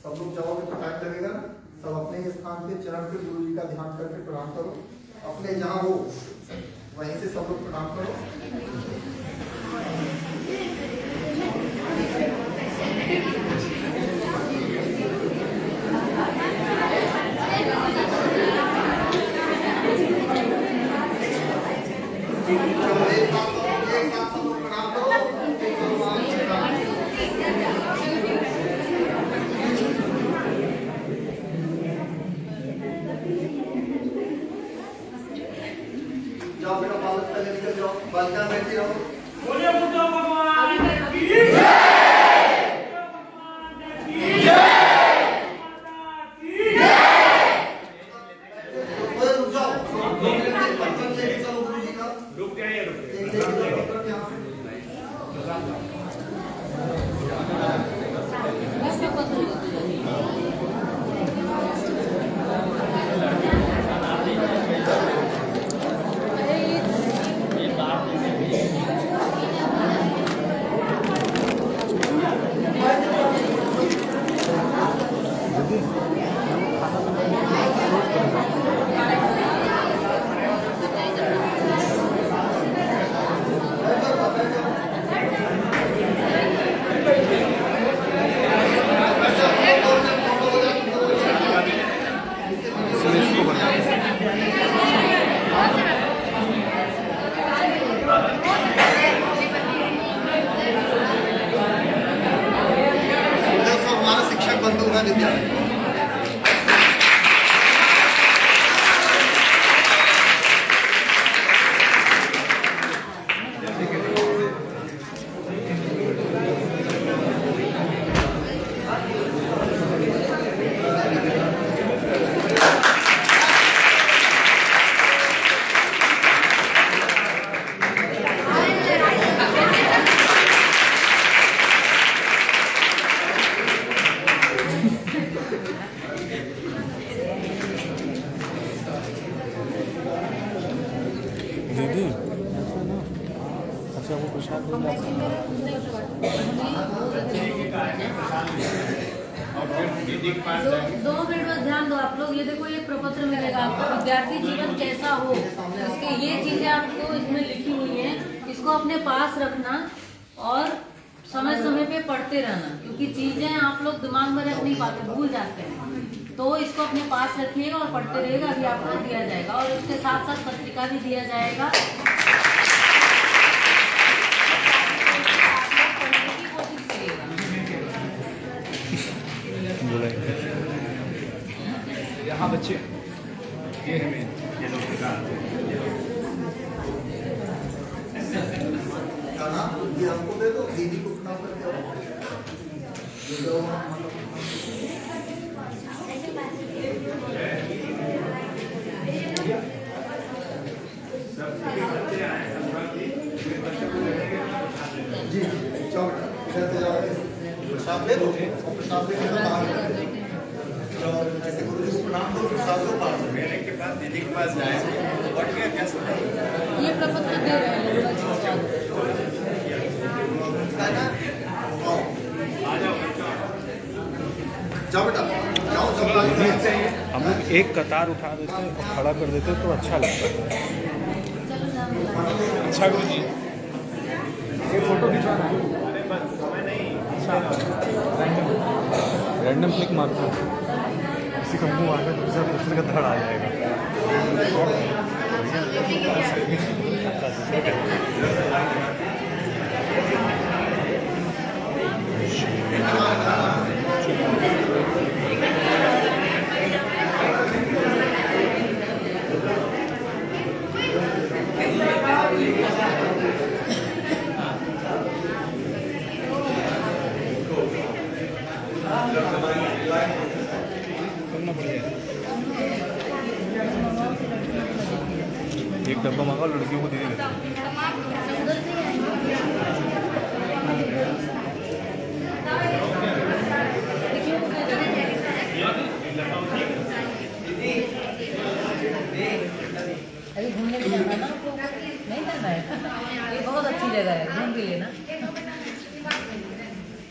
सब लोग जाओगे तो टाइम लगेगा ना। सब अपने स्थान पे चरण पे गुरु जी का ध्यान करके प्रणाम करो। अपने जहाँ हो वहीं से सब लोग प्रणाम करो। जाओ बेटा, बालक पहले निकल जाओ, बालिका बैठी रहो। बोलिए बुद्ध भगवान की रुक जाओ, 2 मिनट के बर्तन लेके चलो गुरु जी का। रुक जाइए, रुक एक बर्तन यहाँ से। हमारा शिक्षक बंधु है विद्यालय। दीदी अच्छा वो प्रसाद दे दो मिनट बस ध्यान दो आप लोग। ये देखो ये प्रपत्र मिलेगा आपको, विद्यार्थी जीवन कैसा हो, इसके ये चीजें आपको इसमें लिखी हुई हैं। इसको अपने पास रखना और समय समय पे पढ़ते रहना, क्योंकि चीजें आप लोग दिमाग में रख नहीं पाते, भूल जाते हैं। तो इसको अपने पास रखिएगा और पढ़ते रहिएगा। अभी आपको दिया जाएगा और इसके साथ साथ पत्रिका भी दिया जाएगा। पढ़ने की कोशिश करिएगा। यहाँ बच्चे ये है मेन ये हमको दे दो, दीदी को प्रणाम करके आओ। जी जाओ बेटा, इधर से जाओ, प्रसाद ले लो और प्रसाद लेके बाहर जाओ। जैसे गुरु जी को प्रणाम करो, प्रसाद लो बाहर। मेरे के बाद दीदी के पास जाएंगे और क्या क्या सुना ये प्रपत्र दे रहे हैं जाओ बेटा, जाओ जाओ। हम लोग एक कतार उठा देते और खड़ा कर देते तो अच्छा लगता है। अच्छा गुरु जी ये फोटो खिंचवाना है। अच्छा रैंडम क्लिक मारते हैं, किसी का मुँह आएगा दूसरे का धड़ आ जाएगा। एक डब्बा मंगाओ, लड़कियों को दे देते अभी घूमने के जाना ना, नहीं जाना है। ये बहुत अच्छी जगह है, घूम भी लेना।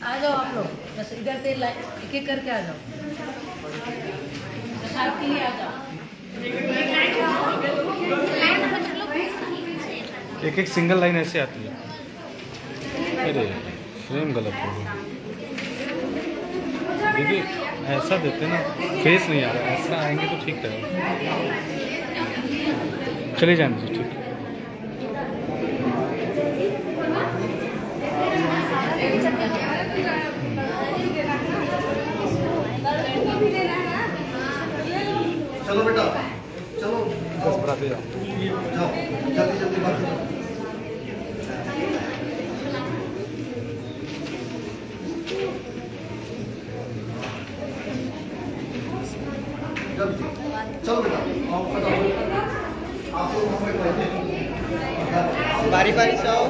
आ जाओ आप लोग। बस इधर से एक एक करके आ जाओ, प्रसाद के लिए आ जाओ। एक एक सिंगल लाइन ऐसे आती है। अरे फ्रेम गलत हो गया दीदी, ऐसा देते ना, फेस नहीं आ रहा, ऐसा आएंगे तो ठीक रहेगा। चले जाएंगे जी, ठीक। चलो बेटा, चलो बस बढ़ाते जाओ। जाओ, जल्दी जल्दी बात करो। जल्दी चलो बेटा, आओ फटाफट। आप लोग हमें पहले बारी बारी से आओ।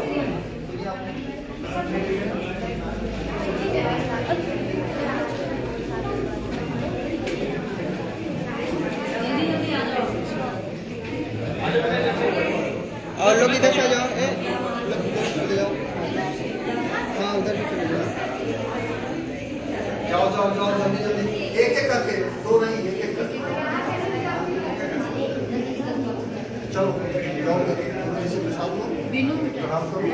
और लोग इधर से आ जाओ, उधर जाओ, हाँ उधर भी चले जाओ। जाओ जाओ जाओ, जल्दी जल्दी, एक एक करके, दो नहीं, एक एक करके। चलो जाओ, किसी के साथ लो, प्रणाम करो।